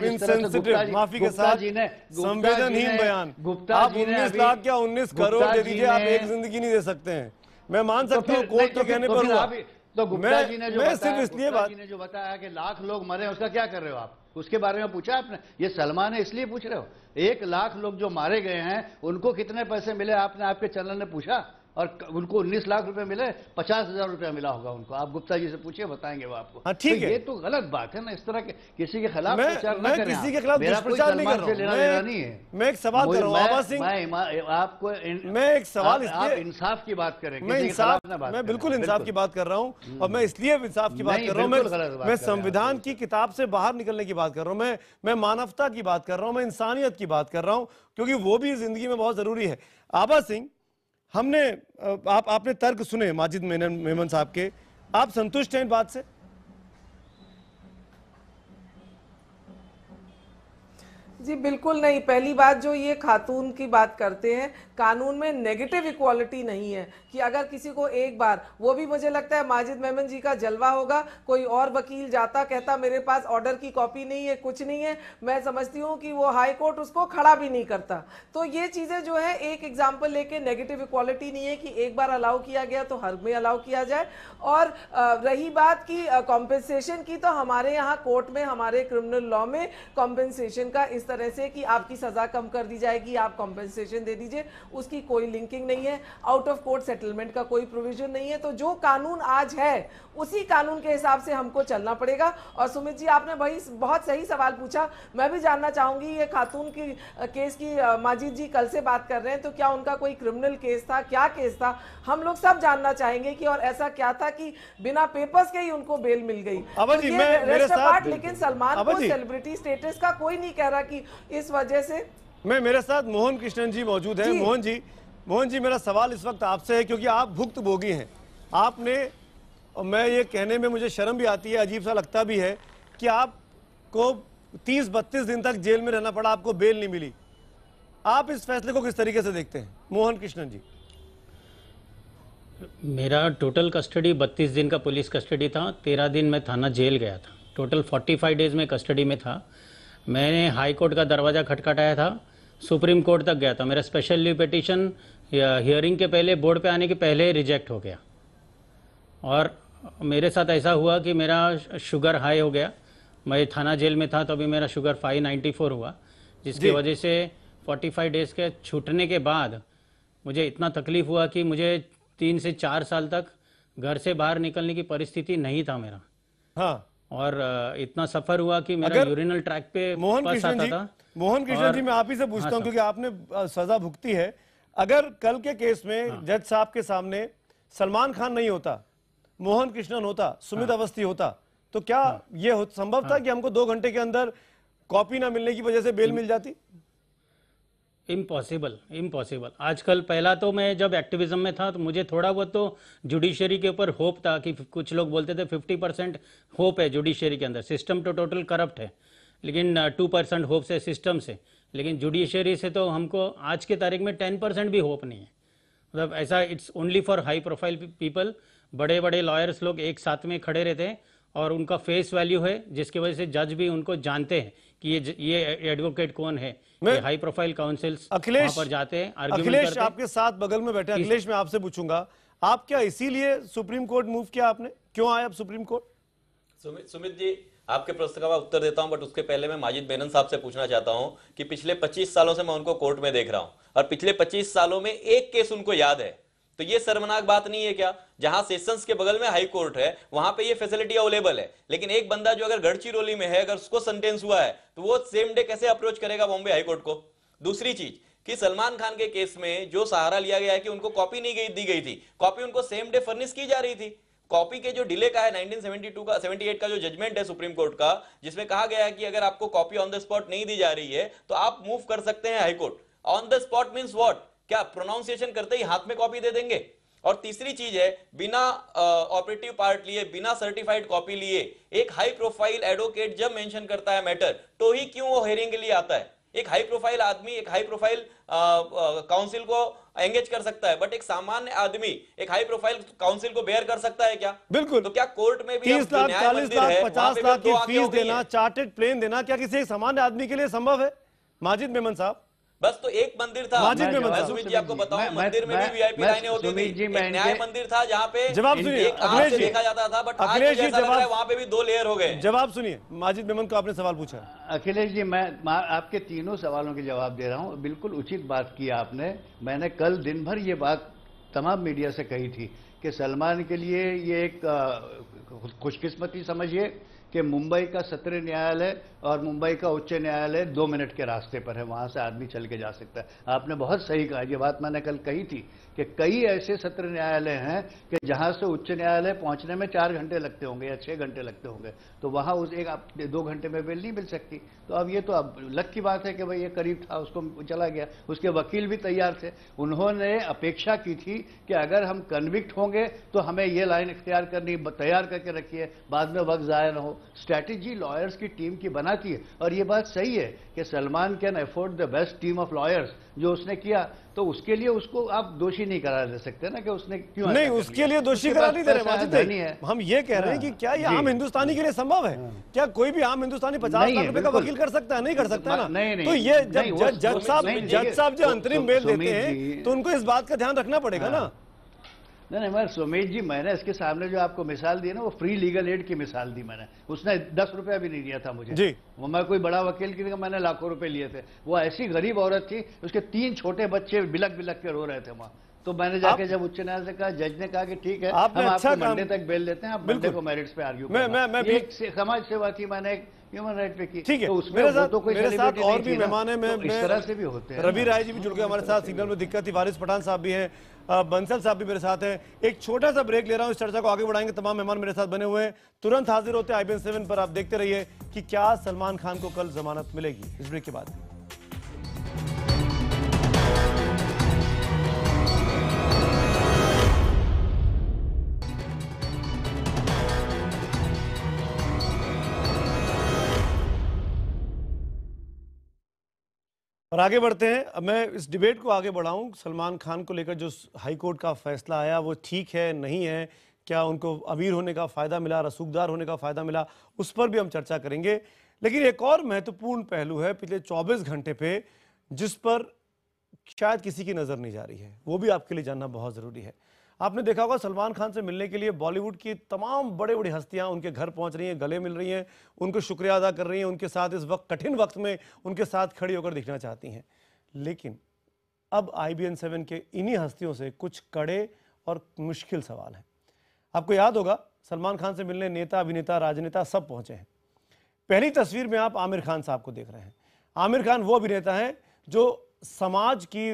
गुप्ता जी ने संवेदनहीन बयान, आप 19 लाख क्या 19 करोड़ दे दीजिए, आप एक जिंदगी नहीं दे सकते हैं। मैं मान सकता हूँ कोर्ट के कहने पर हुआ। तो गुप्ता जी ने जो बताया, बताया कि लाख लोग मरे, उसका क्या कर रहे हो आप? उसके बारे में पूछा आपने? ये सलमान है इसलिए पूछ रहे हो? 1 लाख लोग जो मारे गए हैं उनको कितने पैसे मिले आपने, आपके चैनल ने पूछा? और उनको 19 लाख रुपए मिले, 50,000 रुपया मिला होगा उनको। आप गुप्ता जी से पूछिए, बताएंगे वो आपको। हाँ, ठीक है। ये तो गलत बात है ना, इस तरह के किसी के खिलाफ प्रचार न करें। किसी के खिलाफ दुष्प्रचार नहीं कर रहा हूं। मैं एक सवाल कर रहा हूं आबा सिंह, आपको मैं एक सवाल, आप इंसाफ की बात करें, मैं बिल्कुल इंसाफ की बात कर रहा हूं। और मैं इसलिए इंसाफ की बात कर रहा हूं, मैं संविधान की किताब से बाहर निकलने की बात कर रहा हूं, मैं मानवता की बात कर रहा हूं, मैं इंसानियत की बात कर रहा हूं, क्योंकि वो भी जिंदगी में बहुत जरूरी है। आबा सिंह, हमने आपने तर्क सुने माजिद मेमन साहब के, आप संतुष्ट हैं इन बात से? जी बिल्कुल नहीं। पहली बात, जो ये खातून की बात करते हैं, कानून में नेगेटिव इक्वालिटी नहीं है कि अगर किसी को एक बार, वो भी मुझे लगता है माजिद मेमन जी का जलवा होगा, कोई और वकील जाता कहता मेरे पास ऑर्डर की कॉपी नहीं है, कुछ नहीं है, मैं समझती हूँ कि वो हाई कोर्ट उसको खड़ा भी नहीं करता। तो ये चीज़ें जो है, एक एग्जाम्पल लेके नेगेटिव इक्वालिटी नहीं है कि एक बार अलाउ किया गया तो हर में अलाउ किया जाए। और रही बात की कॉम्पेंसेशन की, तो हमारे यहाँ कोर्ट में, हमारे क्रिमिनल लॉ में कॉम्पेंसेशन का इस तरह से कि आपकी सजा कम कर दी जाएगी, आप कॉम्पेंसेशन दे दीजिए, उसकी कोई लिंकिंग नहीं है। आउट ऑफ कोर्ट सेटलमेंट का कोई प्रोविजन नहीं है। तो जो कानून आज है उसी कानून के हिसाब से हमको चलना पड़ेगा। और सुमित जी, आपने भाई बहुत सही सवाल पूछा, मैं भी जानना चाहूंगी, ये खातून की केस की माजिद जी कल से बात कर रहे हैं, तो क्या उनका कोई क्रिमिनल केस था, क्या केस था? हम लोग सब जानना चाहेंगे कि और ऐसा क्या था कि बिना पेपर्स के ही उनको बेल मिल गई। लेकिन सलमान को सेलिब्रिटी स्टेटस का कोई नहीं कह रहा कि इस वजह से। मेरे साथ मोहन कृष्णन जी मौजूद हैं। मोहन जी, मेरा सवाल इस वक्त आपसे है, क्योंकि आप भुक्तभोगी हैं। आपने, और मैं ये कहने में मुझे शर्म भी आती है, अजीब सा लगता भी है कि आपको 30-32 दिन तक जेल में रहना पड़ा, आपको बेल नहीं मिली। आप इस फैसले को किस तरीके से देखते हैं, मोहन कृष्णन जी? मेरा टोटल कस्टडी 32 दिन का पुलिस कस्टडी था, 13 दिन मैं थाना जेल गया था। टोटल 45 डेज में कस्टडी में था। मैंने हाई कोर्ट का दरवाज़ा खटखटाया था, सुप्रीम कोर्ट तक गया था। मेरा स्पेशल लीव पिटीशन हियरिंग के पहले, बोर्ड पे आने के पहले रिजेक्ट हो गया। और मेरे साथ ऐसा हुआ कि मेरा शुगर हाई हो गया। मैं थाना जेल में था तो अभी मेरा शुगर 594 हुआ, जिसकी वजह से 45 डेज़ के छूटने के बाद मुझे इतना तकलीफ हुआ कि मुझे 3 से 4 साल तक घर से बाहर निकलने की परिस्थिति नहीं था मेरा। हाँ, और इतना सफ़र हुआ कि मेरा यूरिनल ट्रैक पे पस आता था। मोहन कृष्ण जी, मैं आप ही से पूछता हूँ, क्योंकि आपने सजा भुगती है। अगर कल के केस में जज साहब के सामने सलमान खान नहीं होता, मोहन कृष्णन होता, सुमित अवस्थी होता, तो क्या ये संभव था कि हमको 2 घंटे के अंदर कॉपी ना मिलने की वजह से बेल मिल जाती? Impossible, impossible. आजकल पहला तो मैं जब एक्टिविज्म में था तो मुझे थोड़ा बहुत तो जुडिशरी के ऊपर होप था कि कुछ लोग बोलते थे 50% होप है जुडिशरी के अंदर। सिस्टम तो टोटल करप्ट है, लेकिन 2% होप से सिस्टम से, लेकिन जुडिशरी से तो हमको आज के तारीख में 10% भी होप नहीं है। मतलब ऐसा it's only for high profile people. बड़े बड़े लॉयर्स लोग एक साथ में खड़े रहते हैं और उनका फेस वैल्यू है, जिसकी वजह से जज भी उनको जानते हैं कि ये एडवोकेट कौन है। ये हाई प्रोफाइल काउंसिल्स वहां पर जाते हैं, आर्ग्यूमेंट अखिलेश करते हैं। आपके साथ बगल में बैठे। अखिलेश, मैं आपसे पूछूंगा, आप क्या इसीलिए सुप्रीम कोर्ट मूव किया आपने? क्यों आए आप सुप्रीम कोर्ट? सुमित जी, आपके प्रश्न का मैं उत्तर देता हूं, बट उसके पहले मैं माजिद मेनन साहब से पूछना चाहता हूं कि पिछले 25 सालों से मैं उनको कोर्ट में देख रहा हूं और पिछले 25 सालों में एक केस उनको याद है, तो ये शर्मनाक बात नहीं है क्या? जहां सेशंस के बगल में हाई कोर्ट है वहां पे ये फैसिलिटी अवेलेबल है, लेकिन एक बंदा जो अगर गढ़चिरौली में है, अगर उसको सेंटेंस हुआ है तो वो सेम डे कैसे अप्रोच करेगा बॉम्बे हाई कोर्ट को? दूसरी चीज कि सलमान खान के केस में जो सहारा लिया गया है कि उनको कॉपी नहीं दी गई थी, कॉपी उनको सेम डे फर्निश की जा रही थी। कॉपी के जो डिले का है 1972 का 78 का जो जजमेंट है सुप्रीम कोर्ट का, जिसमें कहा गया है कि अगर आपको कॉपी ऑन द स्पॉट नहीं दी जा रही है तो आप मूव कर सकते हैं high court. On the spot means what? क्या प्रोनाउंसिएशन करते ही हाथ में कॉपी दे देंगे? और तीसरी चीज है, बिना ऑपरेटिव पार्ट लिए, बिना सर्टिफाइड कॉपी लिए एक हाई प्रोफाइल एडवोकेट जब मेंशन करता है मैटर, तो ही क्यों वो हेयरिंग के लिए आता है? एक हाई प्रोफाइल आदमी एक हाई प्रोफाइल काउंसिल को एंगेज कर सकता है, बट एक सामान्य आदमी एक हाई प्रोफाइल काउंसिल को बेयर कर सकता है क्या? बिल्कुल। तो क्या कोर्ट में भी 30 लाख 40 लाख 50 लाख की फीस देना, चार्टेड प्लेन देना, क्या किसी एक सामान्य आदमी के लिए संभव है? माजिद मेमन साहब, बस तो एक मंदिर था, मैं सुमित जी आपको बताऊं, मंदिर में भी वीआईपी लाइनें होती थी। एक न्याय मंदिर था जहां पे जवाब सुनिए अखिलेश जी, देखा जाता था, बट अखिलेश जी जवाब, वहां पे भी 2 लेयर हो गए। जवाब सुनिए, माजिद मेमन को आपने सवाल पूछा। अखिलेश जी, मैं आपके तीनों सवालों के जवाब दे रहा हूं। बिल्कुल उचित बात की आपने। मैंने कल दिन भर ये बात तमाम मीडिया से कही थी कि सलमान के लिए ये एक खुशकिस्मती समझिए कि मुंबई का सत्र न्यायालय और मुंबई का उच्च न्यायालय 2 मिनट के रास्ते पर है, वहां से आदमी चल के जा सकता है। आपने बहुत सही कहा, ये बात मैंने कल कही थी कि कई ऐसे सत्र न्यायालय हैं कि जहां से उच्च न्यायालय पहुंचने में 4 घंटे लगते होंगे या 6 घंटे लगते होंगे, तो वहां उस एक 2 घंटे में बेल नहीं मिल सकती। तो अब ये तो अब लक की बात है कि भाई ये करीब था, उसको चला गया, उसके वकील भी तैयार थे। उन्होंने अपेक्षा की थी कि अगर हम कन्विक्ट होंगे तो हमें ये लाइन इख्तियार करनी, तैयार करके रखिए, बाद में वक्त ज़ाया ना हो। स्ट्रैटेजी लॉयर्स की टीम की बनाती है, और ये बात सही है कि Salman can afford the best team of lawyers. जो उसने किया तो उसके लिए उसको आप दोषी नहीं करार दे सकते ना कि उसने क्यों नहीं, उसके लिए दोषी करार नहीं दे रहे माजिद भाई। हम ये कह रहे हैं कि क्या ये आम हिंदुस्तानी के लिए संभव है? क्या कोई भी आम हिंदुस्तानी 50 लाख रुपए का वकील कर सकता है? नहीं कर सकता है ना। तो ये जब जज साहब जो अंतरिम बेल देते हैं तो उनको इस बात का ध्यान रखना पड़ेगा ना। नहीं, मैं सुमित जी, मैंने इसके सामने जो आपको मिसाल दी ना, वो फ्री लीगल एड की मिसाल दी मैंने। उसने 10 रुपया भी नहीं दिया था मुझे जी। वो मैं कोई बड़ा वकील की, मैंने लाखों रुपए लिए थे। वो ऐसी गरीब औरत थी, उसके 3 छोटे बच्चे बिलक बिलक के रो रहे थे वहां। तो मैंने जाके जब उच्च न्यायालय से कहा, जज ने कहा कि ठीक है, हम आपको मंडे तक बेल देते हैं, आप मंडे को मेरिट्स पे आर्ग्यू करना। एक समाज सेवा थी, मैंने एक ह्यूमन राइट पे की। ठीक है, तो मेरे साथ और भी मेहमान हैं, इस तरह से भी होते हैं। रवि राय जी भी जुड़ गए हमारे साथ, सिग्नल में दिक्कत थी, वारिस पठान साहब भी हैं, बंसल साहब भी मेरे साथ हैं। एक छोटा सा ब्रेक ले रहा हूं, इस चर्चा को आगे बढ़ाएंगे। तमाम मेहमान मेरे साथ बने हुए हैं, तुरंत हाजिर होते हैं IBN 7 पर। आप देखते रहिए कि क्या सलमान खान को कल जमानत मिलेगी, इस ब्रेक के बाद। और आगे बढ़ते हैं। अब मैं इस डिबेट को आगे बढ़ाऊं, सलमान खान को लेकर जो हाई कोर्ट का फैसला आया वो ठीक है नहीं है, क्या उनको अमीर होने का फ़ायदा मिला, रसूखदार होने का फ़ायदा मिला, उस पर भी हम चर्चा करेंगे। लेकिन एक और महत्वपूर्ण पहलू है पिछले 24 घंटे पे, जिस पर शायद किसी की नज़र नहीं जा रही है, वो भी आपके लिए जानना बहुत ज़रूरी है। आपने देखा होगा सलमान खान से मिलने के लिए बॉलीवुड की तमाम बड़े बड़ी हस्तियां उनके घर पहुंच रही हैं, गले मिल रही हैं, उनको शुक्रिया अदा कर रही हैं, उनके साथ इस वक्त कठिन वक्त में उनके साथ खड़ी होकर दिखना चाहती हैं। लेकिन अब IBN 7 के इन्हीं हस्तियों से कुछ कड़े और मुश्किल सवाल हैं। आपको याद होगा सलमान खान से मिलने नेता, अभिनेता, राजनेता सब पहुंचे हैं। पहली तस्वीर में आप आमिर खान साहब को देख रहे हैं। आमिर खान वो अभिनेता हैं जो समाज की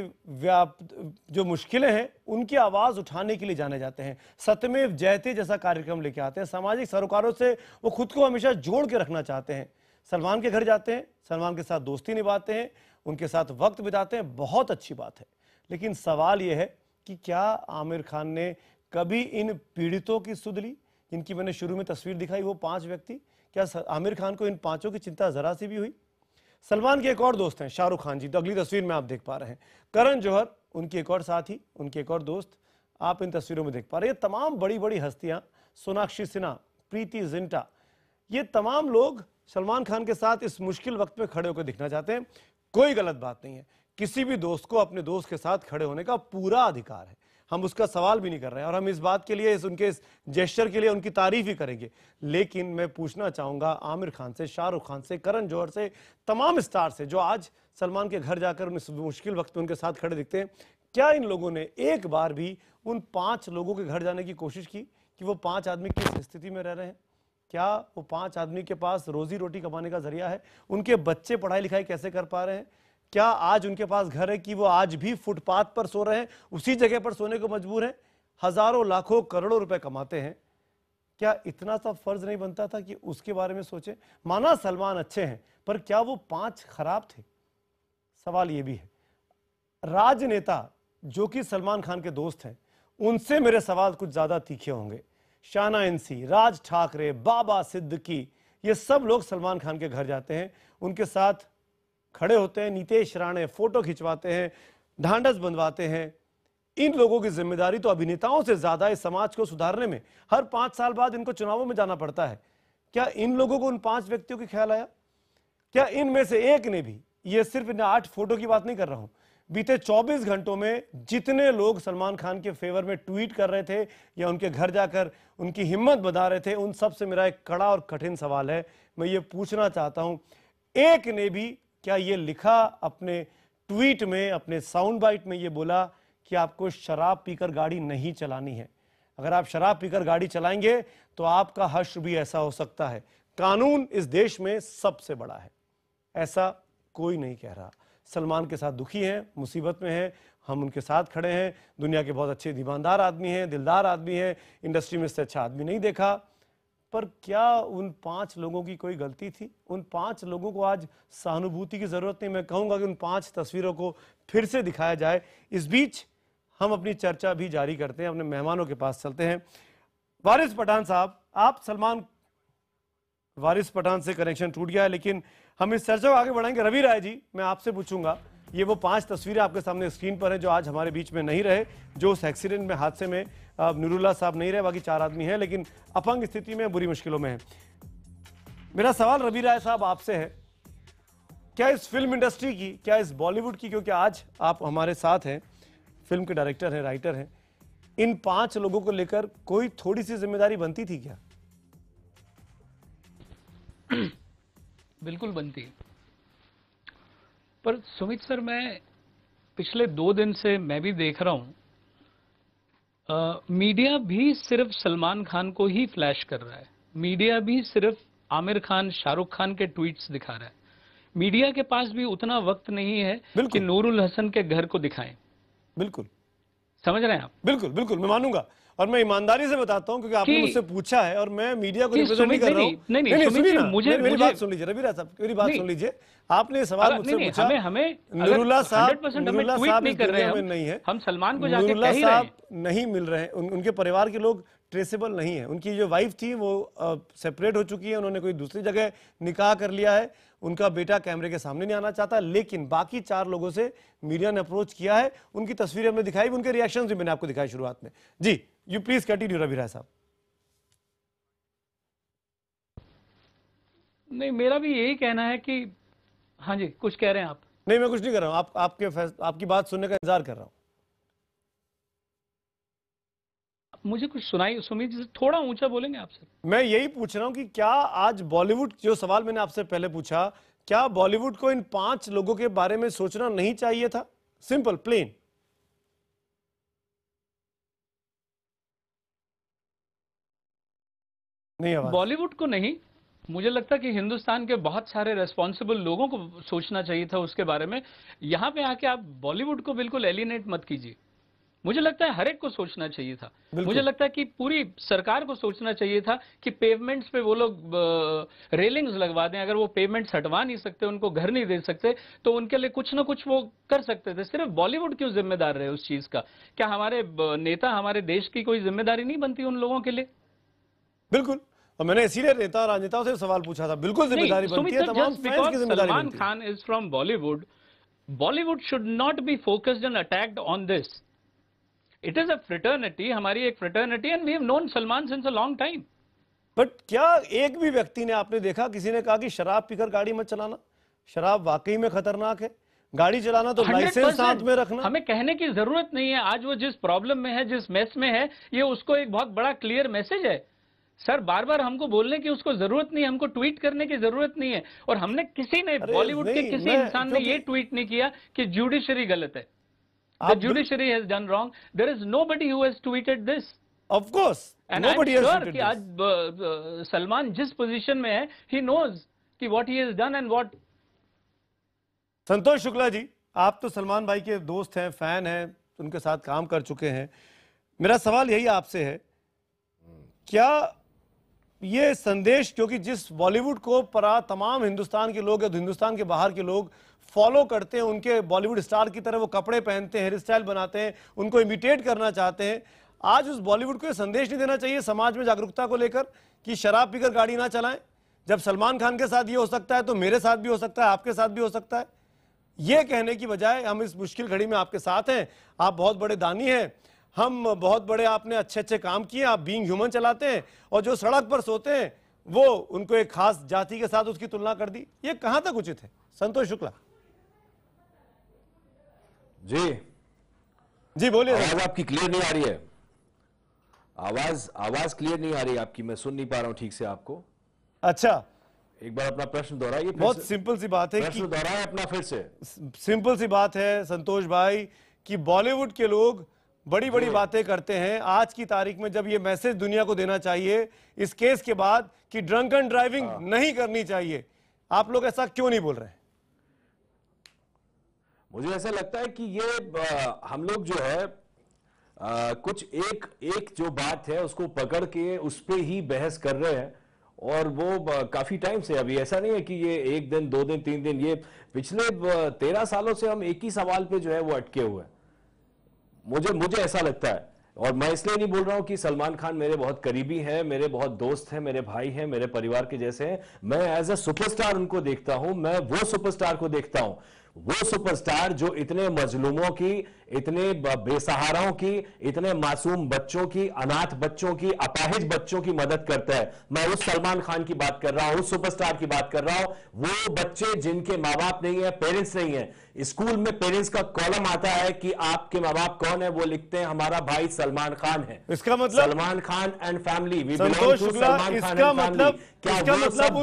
जो मुश्किलें हैं उनकी आवाज़ उठाने के लिए जाने जाते हैं। सत्यमेव जयते जैसा कार्यक्रम लेके आते हैं। सामाजिक सरोकारों से वो खुद को हमेशा जोड़ के रखना चाहते हैं। सलमान के घर जाते हैं, सलमान के साथ दोस्ती निभाते हैं, उनके साथ वक्त बिताते हैं, बहुत अच्छी बात है। लेकिन सवाल ये है कि क्या आमिर खान ने कभी इन पीड़ितों की सुध ली जिनकी मैंने शुरू में तस्वीर दिखाई, वो 5 व्यक्ति? क्या आमिर खान को इन 5 की चिंता जरा सी भी हुई? सलमान के एक और दोस्त हैं शाहरुख खान जी, तो अगली तस्वीर में आप देख पा रहे हैं। करण जौहर उनके एक और साथी, उनके एक और दोस्त आप इन तस्वीरों में देख पा रहे हैं। ये तमाम बड़ी बड़ी हस्तियां, सोनाक्षी सिन्हा, प्रीति जिंटा, ये तमाम लोग सलमान खान के साथ इस मुश्किल वक्त में खड़े होकर दिखना चाहते हैं। कोई गलत बात नहीं है, किसी भी दोस्त को अपने दोस्त के साथ खड़े होने का पूरा अधिकार है, हम उसका सवाल भी नहीं कर रहे हैं और हम इस बात के लिए, उनके इस जेस्चर के लिए उनकी तारीफ ही करेंगे। लेकिन मैं पूछना चाहूंगा आमिर खान से, शाहरुख खान से, करण जौहर से, तमाम स्टार से जो आज सलमान के घर जाकर उन मुश्किल वक्त में उनके साथ खड़े दिखते हैं, क्या इन लोगों ने एक बार भी उन 5 लोगों के घर जाने की कोशिश की कि वो 5 आदमी किस स्थिति में रह रहे हैं? क्या वो 5 आदमी के पास रोजी रोटी कमाने का जरिया है? उनके बच्चे पढ़ाई लिखाई कैसे कर पा रहे हैं? क्या आज उनके पास घर है कि वो आज भी फुटपाथ पर सो रहे हैं, उसी जगह पर सोने को मजबूर हैं? हजारों लाखों करोड़ों रुपए कमाते हैं, क्या इतना सा फर्ज नहीं बनता था कि उसके बारे में सोचें? माना सलमान अच्छे हैं, पर क्या वो 5 खराब थे? सवाल ये भी है। राजनेता जो कि सलमान खान के दोस्त हैं, उनसे मेरे सवाल कुछ ज्यादा तीखे होंगे। शाना इंसी, राज ठाकरे, बाबा सिद्दीकी, ये सब लोग सलमान खान के घर जाते हैं, उनके साथ खड़े होते हैं, नीतीश राणे फोटो खिंचवाते हैं, ढांढस बंधवाते हैं। इन लोगों की जिम्मेदारी तो अभिनेताओं से ज्यादा इस समाज को सुधारने में। हर 5 साल बाद इनको चुनावों में जाना पड़ता है। क्या इन लोगों को उन 5 व्यक्तियों की ख्याल आया? क्या इनमें से एक ने भी, ये सिर्फ इन 8 फोटो की बात नहीं कर रहा हूं, बीते 24 घंटों में जितने लोग सलमान खान के फेवर में ट्वीट कर रहे थे या उनके घर जाकर उनकी हिम्मत बधा रहे थे, उन सब से मेरा एक कड़ा और कठिन सवाल है। मैं ये पूछना चाहता हूं, एक ने भी क्या ये लिखा अपने ट्वीट में, अपने साउंड बाइट में ये बोला कि आपको शराब पीकर गाड़ी नहीं चलानी है? अगर आप शराब पीकर गाड़ी चलाएंगे तो आपका हश्र भी ऐसा हो सकता है। कानून इस देश में सबसे बड़ा है, ऐसा कोई नहीं कह रहा। सलमान के साथ दुखी हैं, मुसीबत में हैं, हम उनके साथ खड़े हैं। दुनिया के बहुत अच्छे ईमानदार आदमी हैं, दिलदार आदमी हैं, इंडस्ट्री में इससे अच्छा आदमी नहीं देखा। पर क्या उन 5 लोगों की कोई गलती थी? उन 5 लोगों को आज सहानुभूति की जरूरत नहीं। मैं कहूंगा कि उन 5 तस्वीरों को फिर से दिखाया जाए। इस बीच हम अपनी चर्चा भी जारी करते हैं, अपने मेहमानों के पास चलते हैं। वारिस पठान साहब, आप सलमान, वारिस पठान से कनेक्शन टूट गया है, लेकिन हम इस चर्चा को आगे बढ़ाएंगे। रवि राय जी, मैं आपसे पूछूंगा, ये वो 5 तस्वीरें आपके सामने स्क्रीन पर है जो आज हमारे बीच में नहीं रहे, जो उस एक्सीडेंट में, हादसे में नुरुल्लाह साहब नहीं रहे, बाकी 4 आदमी हैं, लेकिन अपंग स्थिति में, बुरी मुश्किलों में है। मेरा सवाल रवि राय साहब आपसे है, क्या इस फिल्म इंडस्ट्री की, क्या इस बॉलीवुड की, क्योंकि आज आप हमारे साथ हैं, फिल्म के डायरेक्टर हैं, राइटर हैं, इन 5 लोगों को लेकर कोई थोड़ी सी जिम्मेदारी बनती थी क्या? बिल्कुल बनती है। पर सुमित सर, मैं पिछले 2 दिन से मैं भी देख रहा हूं, मीडिया भी सिर्फ सलमान खान को ही फ्लैश कर रहा है। मीडिया भी सिर्फ आमिर खान, शाहरुख खान के ट्वीट्स दिखा रहा है। मीडिया के पास भी उतना वक्त नहीं है कि नूरुल हसन के घर को दिखाएं। बिल्कुल, समझ रहे हैं आप? बिल्कुल बिल्कुल, मैं मानूंगा और मैं ईमानदारी से बताता हूं, क्योंकि आपने मुझसे पूछा है और मैं मीडिया को रिप्रेजेंट नहीं कर रहा हूं। नहीं, सुनिए ना, मेरी बात सुन लीजिए। रवि राय साहब, मेरी बात सुन लीजिए। आपने सवाल मुझसे पूछा, नुरुल्लाह साहब नहीं है, हम सलमान को जाके कह ही रहे हैं, नहीं मिल रहे हैं, उनके परिवार के लोग ट्रेसेबल नहीं है। उनकी जो वाइफ थी वो सेपरेट हो चुकी है, उन्होंने कोई दूसरी जगह निकाह कर लिया है, उनका बेटा कैमरे के सामने नहीं आना चाहता। लेकिन बाकी 4 लोगों से मीडिया ने अप्रोच किया है, उनकी तस्वीरें हमने दिखाई, उनके रिएक्शंस भी मैंने आपको दिखाई शुरुआत में। जी, यू प्लीज कंटिन्यू रवि राय साहब। नहीं, मेरा भी यही कहना है कि हाँ जी, कुछ कह रहे हैं आप? नहीं, मैं कुछ नहीं कर रहा हूं, आपकी बात सुनने का इंतजार कर रहा हूं। मुझे कुछ सुनाई। सुमित जी थोड़ा ऊंचा बोलेंगे आप सर? मैं यही पूछ रहा हूं कि क्या आज बॉलीवुड, जो सवाल मैंने आपसे पहले पूछा, क्या बॉलीवुड को इन 5 लोगों के बारे में सोचना नहीं चाहिए था? Simple, plain. नहीं, बॉलीवुड को नहीं, मुझे लगता है कि हिंदुस्तान के बहुत सारे रेस्पॉन्सिबल लोगों को सोचना चाहिए था उसके बारे में। यहां पे आके आप बॉलीवुड को बिल्कुल एलिनेट मत कीजिए। मुझे लगता है हर एक को सोचना चाहिए था। मुझे लगता है कि पूरी सरकार को सोचना चाहिए था कि पेवमेंट्स पे वो लोग रेलिंग्स लगवा दें। अगर वो पेवमेंट्स हटवा नहीं सकते, उनको घर नहीं दे सकते, तो उनके लिए कुछ ना कुछ वो कर सकते थे। सिर्फ बॉलीवुड क्यों जिम्मेदार रहे उस चीज का? क्या हमारे नेता, हमारे देश की कोई जिम्मेदारी नहीं बनती उन लोगों के लिए? बिल्कुल, और मैंने इसीलिए नेता राजनेताओं से सवाल पूछा था। बिल्कुल जिम्मेदारी बनती है, तमाम फैंस की जिम्मेदारी बनती है। Salman Khan is from Bollywood, Bollywood should not be focused and attacked on this. It is a fraternity, हमारी एक fraternity, and we have known Salman since a long time. But क्या एक भी व्यक्ति ने, आपने देखा किसी ने कहा कि शराब पीकर गाड़ी मत चलाना? शराब वाकई में खतरनाक है। गाड़ी चलाना तो लाइसेंस साथ में रखना। हमें कहने की जरूरत नहीं है। आज वो जिस प्रॉब्लम में है, जिस मेस में है, ये उसको एक बहुत बड़ा क्लियर मैसेज है। सर बार बार हमको बोलने की उसको जरूरत नहीं है, हमको ट्वीट करने की जरूरत नहीं है। और हमने किसी ने, बॉलीवुड के किसी इंसान ने ये ट्वीट नहीं किया कि जुडिशरी गलत है, the judiciary has done wrong. There is nobody who has tweeted this. Of course, nobody has tweeted this. आज सलमान जिस पोजीशन में है, ही नोज कि what he has done and what. Santosh Shukla ji, आप तो सलमान भाई के दोस्त हैं, फैन हैं, उनके साथ काम कर चुके हैं। मेरा सवाल यही आपसे है, क्या ये संदेश, क्योंकि जिस बॉलीवुड को तमाम हिंदुस्तान के लोग या हिंदुस्तान के बाहर के लोग फॉलो करते हैं, उनके बॉलीवुड स्टार की तरह वो कपड़े पहनते हैं, हेयर स्टाइल बनाते हैं, उनको इमिटेट करना चाहते हैं, आज उस बॉलीवुड को ये संदेश नहीं देना चाहिए समाज में जागरूकता को लेकर कि शराब पीकर गाड़ी ना चलाएं? जब सलमान खान के साथ ये हो सकता है तो मेरे साथ भी हो सकता है, आपके साथ भी हो सकता है। ये कहने की बजाय हम इस मुश्किल घड़ी में आपके साथ हैं, आप बहुत बड़े दानी हैं, हम बहुत बड़े, आपने अच्छे अच्छे काम किए, आप बीइंग ह्यूमन चलाते हैं, और जो सड़क पर सोते हैं वो उनको एक खास जाति के साथ उसकी तुलना कर दी। ये कहां तक उचित है? संतोष शुक्ला जी बोलिए। आवाज आपकी क्लियर नहीं आ रही है। आवाज क्लियर नहीं आ रही आपकी, मैं सुन नहीं पा रहा हूं ठीक से आपको। अच्छा, एक बार अपना प्रश्न दोहराइए। बहुत सिंपल सी बात है, प्रश्न दोहराए अपना फिर से। सिंपल सी बात है संतोष भाई कि बॉलीवुड के लोग बड़ी बड़ी बातें करते हैं। आज की तारीख में जब ये मैसेज दुनिया को देना चाहिए इस केस के बाद कि ड्रंकन ड्राइविंग नहीं करनी चाहिए, आप लोग ऐसा क्यों नहीं बोल रहे हैं? मुझे ऐसा लगता है कि ये हम लोग जो है कुछ एक जो बात है उसको पकड़ के उस पे ही बहस कर रहे हैं, और वो काफी टाइम से, अभी ऐसा नहीं है कि ये 1 दिन 2 दिन 3 दिन, ये पिछले 13 सालों से हम एक ही सवाल पे जो है वो अटके हुए हैं। मुझे ऐसा लगता है, और मैं इसलिए नहीं बोल रहा हूं कि सलमान खान मेरे बहुत करीबी हैं, मेरे बहुत दोस्त हैं, मेरे भाई हैं, मेरे परिवार के जैसे हैं। मैं एज अ सुपरस्टार उनको देखता हूं, मैं वो सुपरस्टार को देखता हूं, वो सुपरस्टार जो इतने मजलूमों की, इतने बेसहाराओं की, इतने मासूम बच्चों की, अनाथ बच्चों की, अपाहिज बच्चों की मदद करता है। मैं उस सलमान खान की बात कर रहा हूं, उस सुपरस्टार की बात कर रहा हूं। वो बच्चे जिनके माँ बाप नहीं है, पेरेंट्स नहीं है, स्कूल में पेरेंट्स का कॉलम आता है कि आपके माँ बाप कौन है, वो लिखते हैं हमारा भाई सलमान खान है। इसका मतलब Salman Khan and family, we belong to Salman Khan and family. इसका मतलब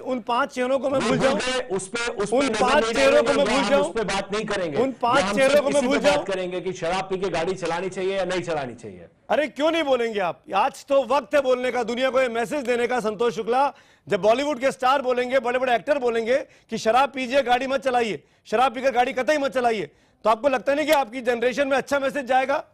उन पांच चेहरों को मैं भूल जाऊं, उस पे उन 5 चेहरों को मैं भूल जाऊं, उस पे बात नहीं करेंगे, उन 5 चेहरों को मैं भूल जाऊं, करेंगे कि शराब पी के गाड़ी चलानी चाहिए या नहीं चलानी चाहिए। अरे क्यों नहीं बोलेंगे आप? आज तो वक्त है बोलने का, दुनिया को ये मैसेज देने का। संतोष शुक्ला, जब बॉलीवुड के स्टार बोलेंगे, बड़े बड़े एक्टर बोलेंगे कि शराब पीजिए गाड़ी मत चलाइए, शराब पीकर गाड़ी कतई मत चलाइए, तो आपको लगता नहीं कि आपकी जनरेशन में अच्छा मैसेज जाएगा?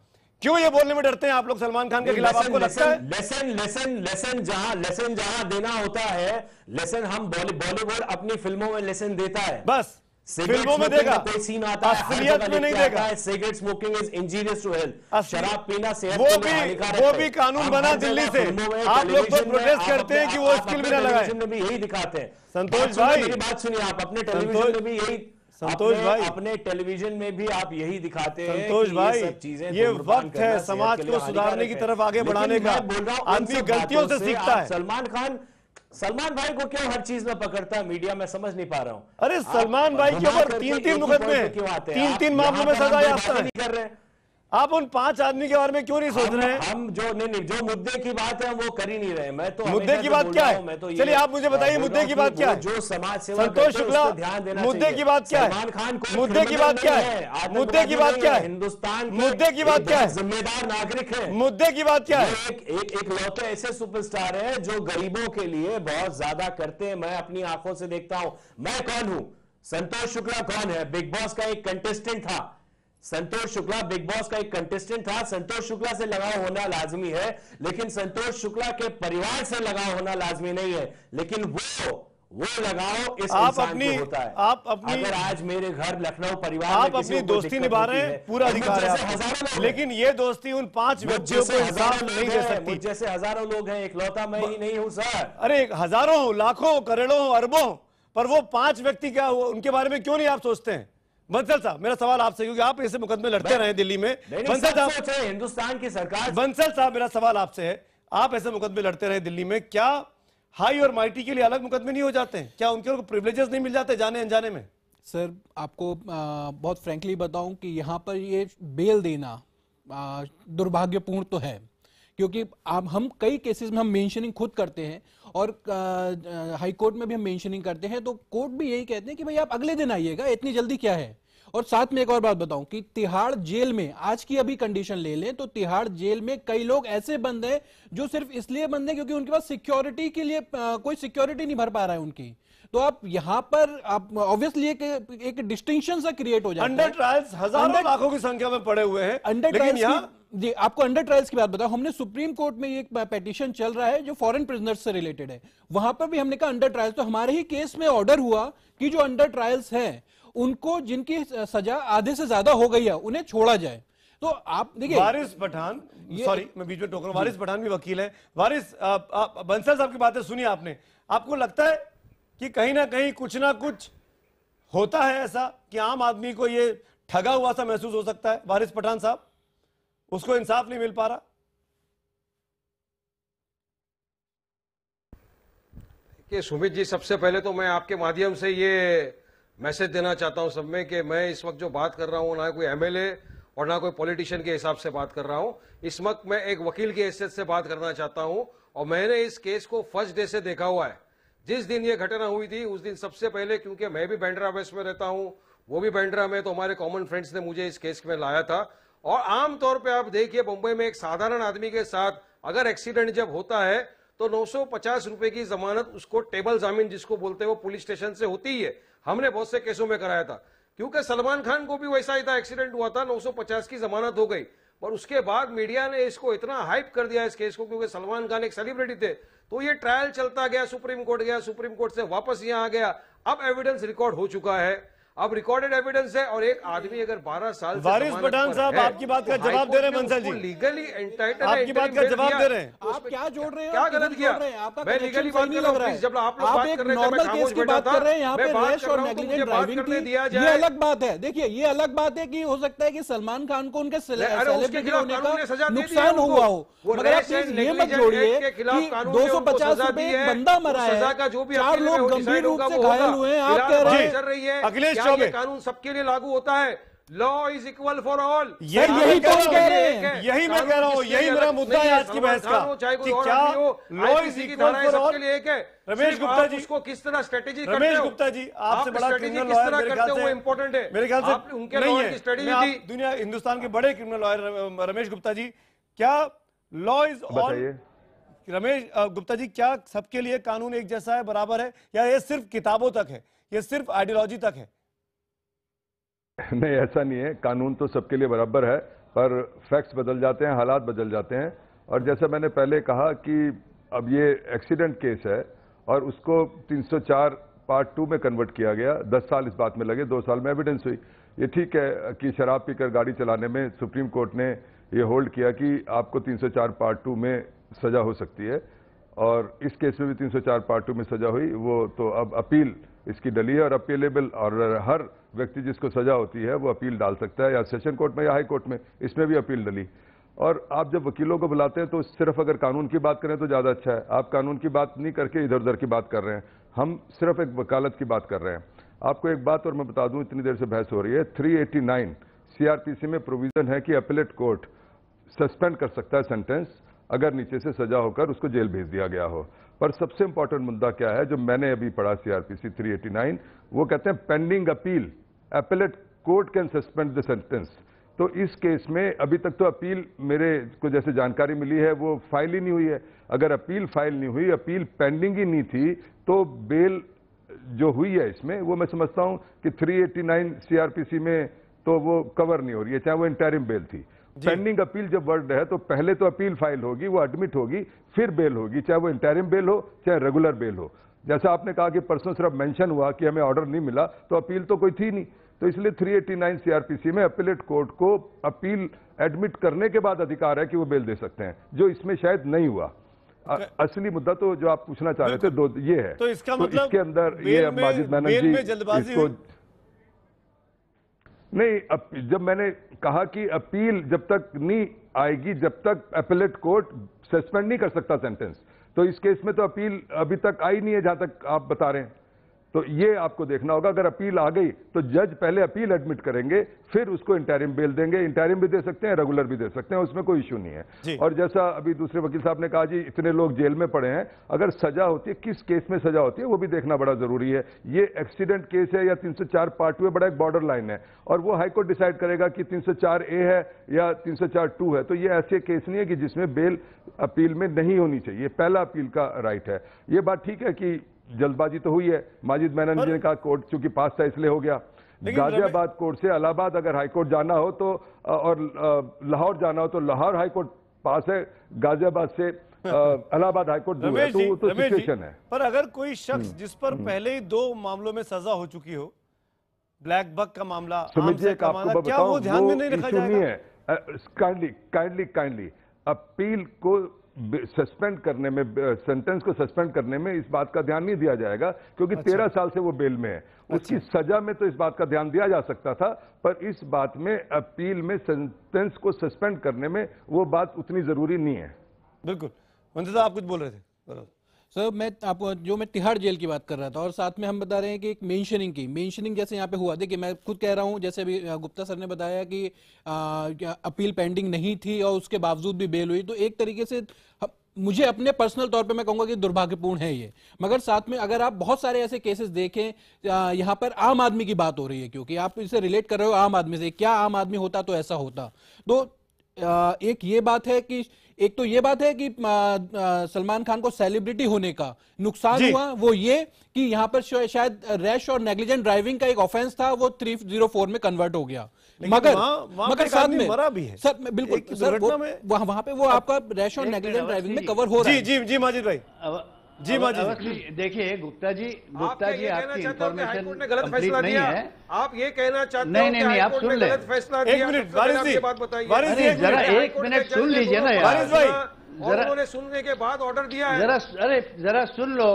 क्यों ये बोलने में डरते हैं आप लोग सलमान खान के खिलाफ? आपको लगता है लेसन जहां देना होता है, लेसन हम बॉलीवुड अपनी फिल्मों में लेसन देता है, बस फिल्मों में देगा, कोई सीन आता है, असलियत में नहीं देगा। Cigarette smoking is injurious to health, शराब पीना सेहत के लिए हानिकारक है। वो भी कानून बना दिल्ली से, आप लोग तो प्रोटेस्ट करते हैं कि वो स्किल भी ना लगाए। में भी यही दिखाते हैं। संतोष भाई, मेरी बात सुनिए, आप अपने टेलीविजन में भी यही, संतोष भाई, अपने टेलीविजन में भी आप यही दिखाते हैं। संतोष भाई, ये वक्त है समाज को सुधारने की तरफ आगे बढ़ाने का। आदमी गलतियों से सीखता है। सलमान भाई को क्यों हर चीज में पकड़ता है मीडिया, मैं समझ नहीं पा रहा हूं। अरे सलमान भाई के ऊपर 3-3 मुकदमे हैं, 3-3 मामलों में सजा याफ्ता है। आप उन 5 आदमी के बारे में क्यों नहीं सोच रहे हैं? हम जो जो मुद्दे की बात है वो कर ही नहीं रहे। मैं तो मुद्दे की बात क्या है? चलिए आप मुझे बताइए मुद्दे की बात क्या है? जो समाज सेवा संतोष शुक्ला, मुद्दे की बात क्या है? सलमान खान को मुद्दे की बात क्या है? मुद्दे की बात क्या है? हिंदुस्तान मुद्दे की बात क्या है? जिम्मेदार नागरिक है। मुद्दे की बात क्या है? एक लौते ऐसे सुपरस्टार है जो गरीबों के लिए बहुत ज्यादा करते हैं। मैं अपनी आंखों से देखता हूं। मैं कौन हूं? संतोष शुक्ला कौन है? बिग बॉस का एक कंटेस्टेंट था। संतोष शुक्ला बिग बॉस का एक कंटेस्टेंट था। संतोष शुक्ला से लगाव होना लाजमी है, लेकिन संतोष शुक्ला के परिवार से लगाव होना लाजमी नहीं है। लेकिन वो लगाव इस इंसान को होता है। आप अपनी अगर आज मेरे घर लखनऊ परिवार आप अपनी दोस्ती निभा रहे हैं, पूरा अधिकार है आपको, लेकिन ये दोस्ती उन 5 व्यक्तियों को इंसाफ नहीं दे सकती। जैसे हजारों लोग हैं, इकलौता मैं ही नहीं हूं सर। अरे हजारों, लाखों, करोड़ों, अरबों, पर वो 5 व्यक्ति क्या, उनके बारे में क्यों नहीं आप सोचते हैं? बंसल साहब, मेरा सवाल आपसे, क्योंकि आप ऐसे मुकदमे लड़ते रहे दिल्ली में। बंसल साहब, हिंदुस्तान की सरकार। बंसल साहब, मेरा सवाल आपसे है, आप ऐसे मुकदमे लड़ते रहे दिल्ली में, क्या हाई और माइटी के लिए अलग मुकदमे नहीं हो जाते हैं? क्या उनके प्रिविलेजेस नहीं मिल जाते जाने अनजाने में? सर आपको बहुत फ्रैंकली बताऊं कि यहाँ पर ये बेल देना दुर्भाग्यपूर्ण तो है, क्योंकि हम कई केसेस में हम मेंशनिंग खुद करते हैं और हाई कोर्ट में भी हम मेंशनिंग करते हैं, तो कोर्ट भी यही कहते हैं कि भाई आप अगले दिन आइएगा, इतनी जल्दी क्या है। और साथ में एक और बात बताऊं कि तिहाड़ जेल में आज की अभी कंडीशन ले लें तो तिहाड़ जेल में कई लोग ऐसे बंद हैं जो सिर्फ इसलिए बंद है क्योंकि उनके पास सिक्योरिटी के लिए कोई सिक्योरिटी नहीं भर पा रहा है उनकी। तो आप यहाँ पर आप ऑब्वियसली एक डिस्टिंक्शन सा क्रिएट हो जाता है। अंडर ट्रायल्स हजारों लाखों की संख्या में पड़े हुए हैं। अंडर ट्रायल्स जी, आपको अंडर ट्रायल्स की बात बताओ, हमने सुप्रीम कोर्ट में एक पेटिशन चल रहा है जो फॉरेन प्रिजनर्स से रिलेटेड है, वहां पर भी हमने कहा अंडर ट्रायल्स। तो हमारे ही केस में ऑर्डर हुआ कि जो अंडर ट्रायल्स हैं उनको, जिनकी सजा आधे से ज्यादा हो गई है, उन्हें छोड़ा जाए। तो आप देखिए, वारिस पठान, सॉरी मैं बीच में टोक रहा हूं, वारिस पठान भी वकील है। वारिस, बंसल साहब की बातें सुनी आपने, आपको लगता है कि कहीं ना कहीं कुछ ना कुछ होता है ऐसा कि आम आदमी को ये ठगा हुआ सा महसूस हो सकता है? वारिस पठान साहब, उसको इंसाफ नहीं मिल पा रहा? कि सुमित जी, सबसे पहले तो मैं आपके माध्यम से ये मैसेज देना चाहता हूं सब में कि मैं इस वक्त जो बात कर रहा हूं ना कोई एमएलए और ना कोई पॉलिटिशियन के हिसाब से बात कर रहा हूं। इस वक्त मैं एक वकील की हैसियत से बात करना चाहता हूं और मैंने इस केस को फर्स्ट डे से देखा हुआ है। जिस दिन ये घटना हुई थी उस दिन सबसे पहले, क्योंकि मैं भी बांद्रा वेस्ट में रहता हूं, वो भी बांद्रा में, तो हमारे कॉमन फ्रेंड्स ने मुझे इस केस में लाया था। और आमतौर पे आप देखिए मुंबई में एक साधारण आदमी के साथ अगर एक्सीडेंट जब होता है तो 950 रुपए की जमानत उसको टेबल जामीन जिसको बोलते हैं वो पुलिस स्टेशन से होती ही है। हमने बहुत से केसों में कराया था, क्योंकि सलमान खान को भी वैसा ही था, एक्सीडेंट हुआ था, 950 की जमानत हो गई। पर उसके बाद मीडिया ने इसको इतना हाइप कर दिया इस केस को, क्योंकि सलमान खान एक सेलिब्रिटी थे, तो ये ट्रायल चलता गया, सुप्रीम कोर्ट गया, सुप्रीम कोर्ट से वापस यहां आ गया। अब एविडेंस रिकॉर्ड हो चुका है, अब रिकॉर्डेड एविडेंस है। और एक आदमी अगर 12 साल वारिस पठान साहब, आपकी बात का जवाब दे रहे हैं बंसल जी, लीगली एंटाइटल, आपकी बात का जवाब दे रहे हैं। आप क्या जोड़ रहे हैं? क्या गलत किया? मैं लीगली बात कर रहा हूं, जब आप लोग बात कर रहे थे मैं खामोश बैठा था। यहाँ पे रैश और नेग्लिजेंट ड्राइविंग की ये अलग बात है। देखिए ये अलग बात है कि हो सकता है कि सलमान खान को उनके सेलिब्रिटी होने का नुकसान हुआ हो, मगर आप ये मत जोड़िए कि 250 रुपए एक बंदा मरा है, 4 लोग गंभीर रूप से घायल हुए हैं। आप कह रहे हैं अखिलेश चौबे, कानून सबके लिए लागू होता है, law is equal for all. यही तो कह रहे हैं, यही मैं कह रहा हूं, यही मेरा मुद्दा है आज की बहस का कि क्या law is equal for all सबके लिए एक है। रमेश गुप्ता जी, उसको किस तरह स्ट्रेटेजी करते हो? रमेश गुप्ता जी, आपसे बड़ा क्रिमिनल लॉयर मेरे ख्याल से इंपॉर्टेंट है, मेरे ख्याल से उनके नहीं लॉयर की स्ट्रेटेजी थी। दुनिया हिंदुस्तान के बड़े क्रिमिनल लॉयर रमेश गुप्ता जी, क्या law is all, Ramesh Gupta ji, क्या सबके लिए कानून एक जैसा है, बराबर है, या ये सिर्फ किताबों तक है, ये सिर्फ आइडियोलॉजी तक है? नहीं, ऐसा नहीं है। कानून तो सबके लिए बराबर है, पर फैक्ट्स बदल जाते हैं, हालात बदल जाते हैं। और जैसे मैंने पहले कहा कि अब ये एक्सीडेंट केस है और उसको 304 पार्ट 2 में कन्वर्ट किया गया। 10 साल इस बात में लगे, 2 साल में एविडेंस हुई। ये ठीक है कि शराब पीकर गाड़ी चलाने में सुप्रीम कोर्ट ने ये होल्ड किया कि आपको 304 पार्ट 2 में सजा हो सकती है, और इस केस में भी 304 पार्ट 2 में सजा हुई। वो तो अब अपील इसकी डली है और अपीलेबल, और हर व्यक्ति जिसको सजा होती है वो अपील डाल सकता है, या सेशन कोर्ट में या हाई कोर्ट में, इसमें भी अपील डली। और आप जब वकीलों को बुलाते हैं तो सिर्फ अगर कानून की बात करें तो ज़्यादा अच्छा है। आप कानून की बात नहीं करके इधर उधर की बात कर रहे हैं, हम सिर्फ एक वकालत की बात कर रहे हैं। आपको एक बात और मैं बता दूं, इतनी देर से बहस हो रही है, 389 सीआरपीसी में प्रोविजन है कि अपीलेट कोर्ट सस्पेंड कर सकता है सेंटेंस अगर नीचे से सजा होकर उसको जेल भेज दिया गया हो। पर सबसे इंपॉर्टेंट मुद्दा क्या है जो मैंने अभी पढ़ा सीआरपीसी 389, वो कहते हैं pending appeal appellate court can suspend the sentence. तो इस केस में अभी तक तो अपील मेरे को जैसे जानकारी मिली है वो फाइल ही नहीं हुई है। अगर अपील फाइल नहीं हुई, अपील पेंडिंग ही नहीं थी, तो बेल जो हुई है इसमें वो मैं समझता हूं कि 389 सीआरपीसी में तो वो कवर नहीं हो रही है, चाहे वो इंटरिम बेल थी। पेंडिंग अपील जब वर्ड है तो पहले तो अपील फाइल होगी, वो एडमिट होगी, फिर बेल होगी, चाहे वो इंटरिम बेल हो चाहे रेगुलर बेल हो। जैसा आपने कहा कि परसों सिर्फ मेंशन हुआ कि हमें ऑर्डर नहीं मिला, तो अपील तो कोई थी नहीं। तो इसलिए 389 सीआरपीसी में अपीलेट कोर्ट को अपील एडमिट करने के बाद अधिकार है कि वो बेल दे सकते हैं, जो इसमें शायद नहीं हुआ। असली मुद्दा तो जो आप पूछना चाह रहे थे दो ये है। तो इसका मतलब इसके अंदर ये माजिद मेनन जी इसको नहीं, जब मैंने कहा कि अपील जब तक नहीं आएगी जब तक अपीलेट कोर्ट सस्पेंड नहीं कर सकता सेंटेंस, तो इस केस में तो अपील अभी तक आई नहीं है जहां तक आप बता रहे हैं। तो ये आपको देखना होगा, अगर अपील आ गई तो जज पहले अपील एडमिट करेंगे, फिर उसको इंटरिम बेल देंगे। इंटरिम भी दे सकते हैं, रेगुलर भी दे सकते हैं, उसमें कोई इश्यू नहीं है। और जैसा अभी दूसरे वकील साहब ने कहा जी इतने लोग जेल में पड़े हैं, अगर सजा होती है, किस केस में सजा होती है वो भी देखना बड़ा जरूरी है। ये एक्सीडेंट केस है या 304 पार्ट 2 है, बड़ा एक बॉर्डर लाइन है, और वो हाईकोर्ट डिसाइड करेगा कि 304A है या 304(2) है। तो ये ऐसे केस नहीं है कि जिसमें बेल अपील में नहीं होनी चाहिए, पहला अपील का राइट है। ये बात ठीक है कि जल्दबाजी तो हुई है, माजिद मेनन जी ने कहा कोर्ट चूंकि पास था इसलिए हो गया। गाजियाबाद कोर्ट से इलाहाबाद अगर हाईकोर्ट जाना हो तो और लाहौर जाना हो तो लाहौर हाईकोर्ट पास है, गाजियाबाद से इलाहाबाद हाईकोर्ट दूर है, तो सिचुएशन है। पर अगर कोई शख्स जिस पर पहले ही 2 मामलों में सजा हो चुकी हो, ब्लैक बक का मामला, क्या वो ध्यान में नहीं रखा जाएगा? काइंडली अपील को सस्पेंड करने में, सेंटेंस को सस्पेंड करने में इस बात का ध्यान नहीं दिया जाएगा, क्योंकि 13 साल से वो बेल में है। उसकी सजा में तो इस बात का ध्यान दिया जा सकता था, पर इस बात में अपील में सेंटेंस को सस्पेंड करने में वो बात उतनी जरूरी नहीं है। बिल्कुल। मंत्री साहब आप कुछ बोल रहे थे सर? मैं आपको जो मैं तिहाड़ जेल की बात कर रहा था, और साथ में हम बता रहे हैं कि एक मेंशनिंग जैसे यहाँ पे हुआ। देखिए मैं खुद कह रहा हूँ, जैसे अभी गुप्ता सर ने बताया कि अपील पेंडिंग नहीं थी और उसके बावजूद भी बेल हुई, तो एक तरीके से मुझे अपने पर्सनल तौर पे मैं कहूंगा कि दुर्भाग्यपूर्ण है ये। मगर साथ में अगर आप बहुत सारे ऐसे केसेस देखें, यहाँ पर आम आदमी की बात हो रही है, क्योंकि आप इसे रिलेट कर रहे हो आम आदमी से, क्या आम आदमी होता तो ऐसा होता। तो एक ये बात है कि एक तो ये बात है कि सलमान खान को सेलिब्रिटी होने का नुकसान हुआ, वो ये कि यहाँ पर शायद रैश और नेग्लिजेंट ड्राइविंग का एक ऑफेंस था, वो 304 में कन्वर्ट हो गया। मगर साथ में मरा भी है सर, बिल्कुल सर, वहां पे वो आपका रैश और नेग्लिजेंट ड्राइविंग में कवर हो रहा है। जी माजिद भाई, जी माजिद देखिए गुप्ता जी आपकी इंफॉर्मेशन गलत फैसला दिया है। आप ये कहना चाहते हैं नहीं आप सुन ले, गलत फैसला दिया? बात बताइए जरा, 1 मिनट सुन लीजिए ना यार, और उन्होंने सुनने के बाद ऑर्डर दिया है। जरा सुन लो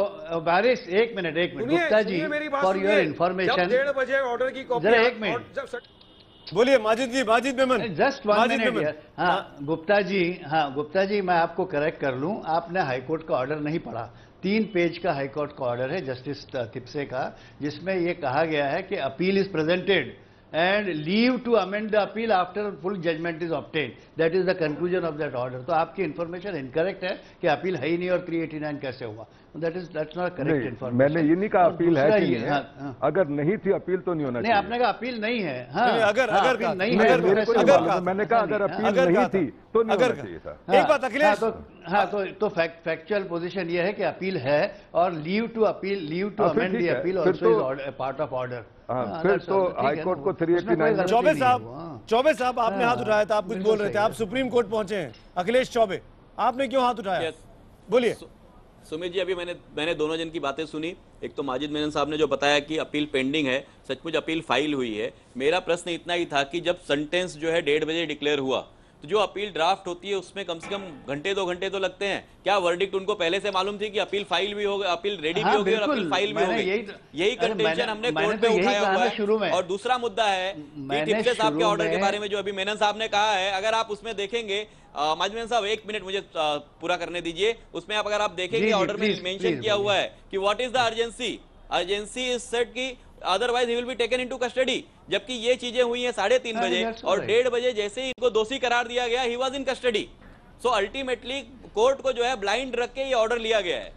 बारिश, 1 minute Gupta ji, for your information 1:30 बजे ऑर्डर की कॉपी, जरा 1 मिनट बोलिए माजिद मेमन। Just 1 minute. हाँ गुप्ता जी मैं आपको करेक्ट कर लूं, आपने हाईकोर्ट का ऑर्डर नहीं पढ़ा। 3 पेज का हाईकोर्ट का ऑर्डर है जस्टिस तिप्से का, जिसमें यह कहा गया है कि appeal is presented and leave to amend the appeal after full judgment is obtained. That is the conclusion of that order. तो आपकी information incorrect है कि अपील है ही नहीं और 389 कैसे हुआ। That's not correct information. मैंने ये नहीं कहा अपील है कि नहीं है। अगर नहीं थी अपील तो नहीं होना चाहिए। नहीं, आपने कहा अपील नहीं है। अगर नहीं है, मैंने कहा अगर अपील नहीं थी तो नहीं होना चाहिए था। एक बात अखिलेश, तो फैक्चुअल पोजीशन ये है कि अपील है, और leave to amend the appeal also is part of order. फिर तो हाईकोर्ट को 389। चौबे साहब आपने हाथ उठाया था, आप कुछ बोल रहे थे, आप सुप्रीम कोर्ट पहुंचे हैं। अखिलेश चौबे, आपने क्यों हाथ उठाया? बोलिए। सुमित जी, अभी मैंने दोनों जन की बातें सुनी। एक तो माजिद मेनन साहब ने जो बताया कि अपील पेंडिंग है, सचमुच अपील फाइल हुई है। मेरा प्रश्न इतना ही था कि जब सेंटेंस जो है 1:30 बजे डिक्लेयर हुआ, तो जो अपील ड्राफ्ट होती है उसमें कम से कम घंटे 2 घंटे तो लगते हैं। क्या वर्डिक्ट उनको पहले से मालूम थी कि अपील फाइल भी होगी, अपील रेडी भी होगी और अपील फाइल भी होगी? यही कंटेंशन हमने कोर्ट में उठाया हुआ है। और दूसरा मुद्दा है कि टिप्से साहब के ऑर्डर के बारे में जो अभी मेनन साहब ने कहा है, अगर आप उसमें देखेंगे, माजिद मेनन साहब 1 मिनट मुझे पूरा करने दीजिए। उसमें अगर आप देखेंगे ऑर्डर में मेंशन किया हुआ है कि what is the urgency is set की otherwise he will be taken into custody. जबकि ये चीजें हुई हैं 3:30 बजे और 1:30 बजे जैसे ही इनको दोषी करार दिया गया, he was in custody. So ultimately court को जो है ब्लाइंड रख के ये ऑर्डर लिया गया है।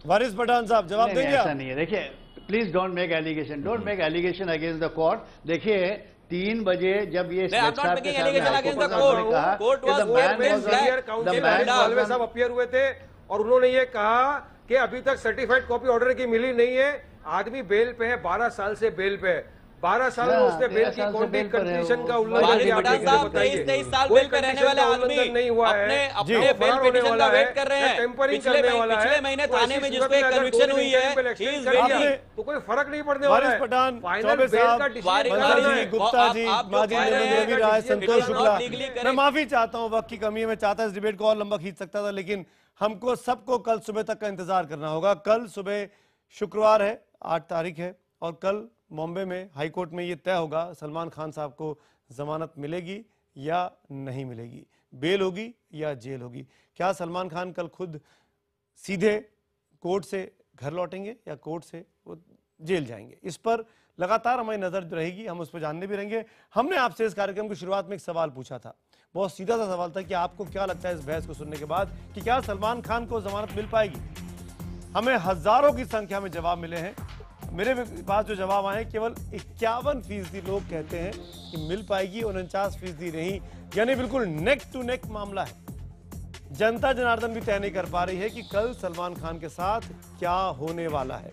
वारिस पठान साहब जवाब देंगे? ऐसा नहीं है। देखिए, please don't make allegation against the court. देखिए 3 बजे जब ये साहब अपीयर हुए थे और उन्होंने ये कहा कि अभी तक सर्टिफाइड कॉपी ऑर्डर की मिली नहीं है, आदमी बेल पे है, 12 साल से बेल पे है, 12 साल में उसने बेल की कॉन्ट्रैक्ट कंडीशन का उल्लंघन किया। 23 साल बेल पे रहने वाले आदमी नहीं हुआ है, अपने बेल पिटीशन का वेट कर रहे हैं। पिछले महीने थाने में जिसको एक कन्विक्शन हुई है, तो कोई फर्क नहीं पड़ने वाला है। पठान, फाइनल बेल का डिसीजन गुप्ता जी, माजिद रवि राय, संतोष शुक्ला, मैं माफी चाहता हूँ, वक्त की कमी है। मैं चाहता इस डिबेट को और लंबा खींच सकता था, लेकिन हमको सबको कल सुबह तक का इंतजार करना होगा। कल सुबह शुक्रवार है, 8 तारीख है, और कल बॉम्बे में हाई कोर्ट में ये तय होगा सलमान खान साहब को जमानत मिलेगी या नहीं मिलेगी, बेल होगी या जेल होगी। क्या सलमान खान कल खुद सीधे कोर्ट से घर लौटेंगे या कोर्ट से वो जेल जाएंगे? इस पर लगातार हमारी नजर रहेगी, हम उस पर जानने भी रहेंगे। हमने आपसे इस कार्यक्रम की शुरुआत में एक सवाल पूछा था, बहुत सीधा सा सवाल था कि आपको क्या लगता है इस बहस को सुनने के बाद कि क्या सलमान खान को जमानत मिल पाएगी? हमें हजारों की संख्या में जवाब मिले हैं। मेरे पास जो जवाब आए केवल 51% लोग कहते हैं कि मिल पाएगी, 49% नहीं, यानी बिल्कुल नेक टू नेक मामला है। जनता जनार्दन भी तय नहीं कर पा रही है कि कल सलमान खान के साथ क्या होने वाला है।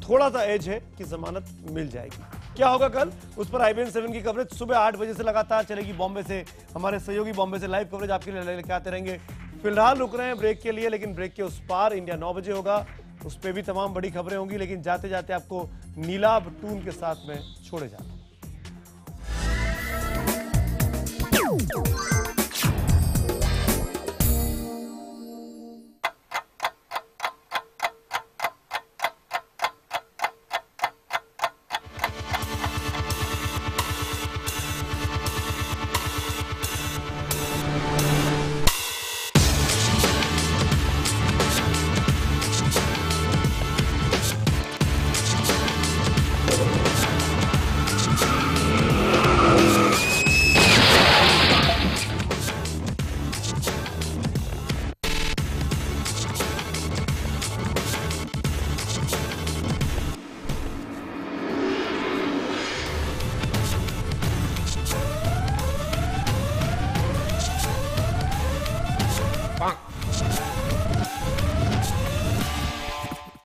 थोड़ा सा एज है कि जमानत मिल जाएगी। क्या होगा कल, उस पर IBN 7 की कवरेज सुबह 8 बजे से लगातार चलेगी। बॉम्बे से हमारे सहयोगी बॉम्बे से लाइव कवरेज आपके लिए लेकर आते रहेंगे। फिलहाल रुक रहे हैं ब्रेक के लिए, लेकिन ब्रेक के उस पार इंडिया 9 बजे होगा, उस पर भी तमाम बड़ी खबरें होंगी। लेकिन जाते जाते आपको नीलाभ टून के साथ में छोड़े जाते हैं।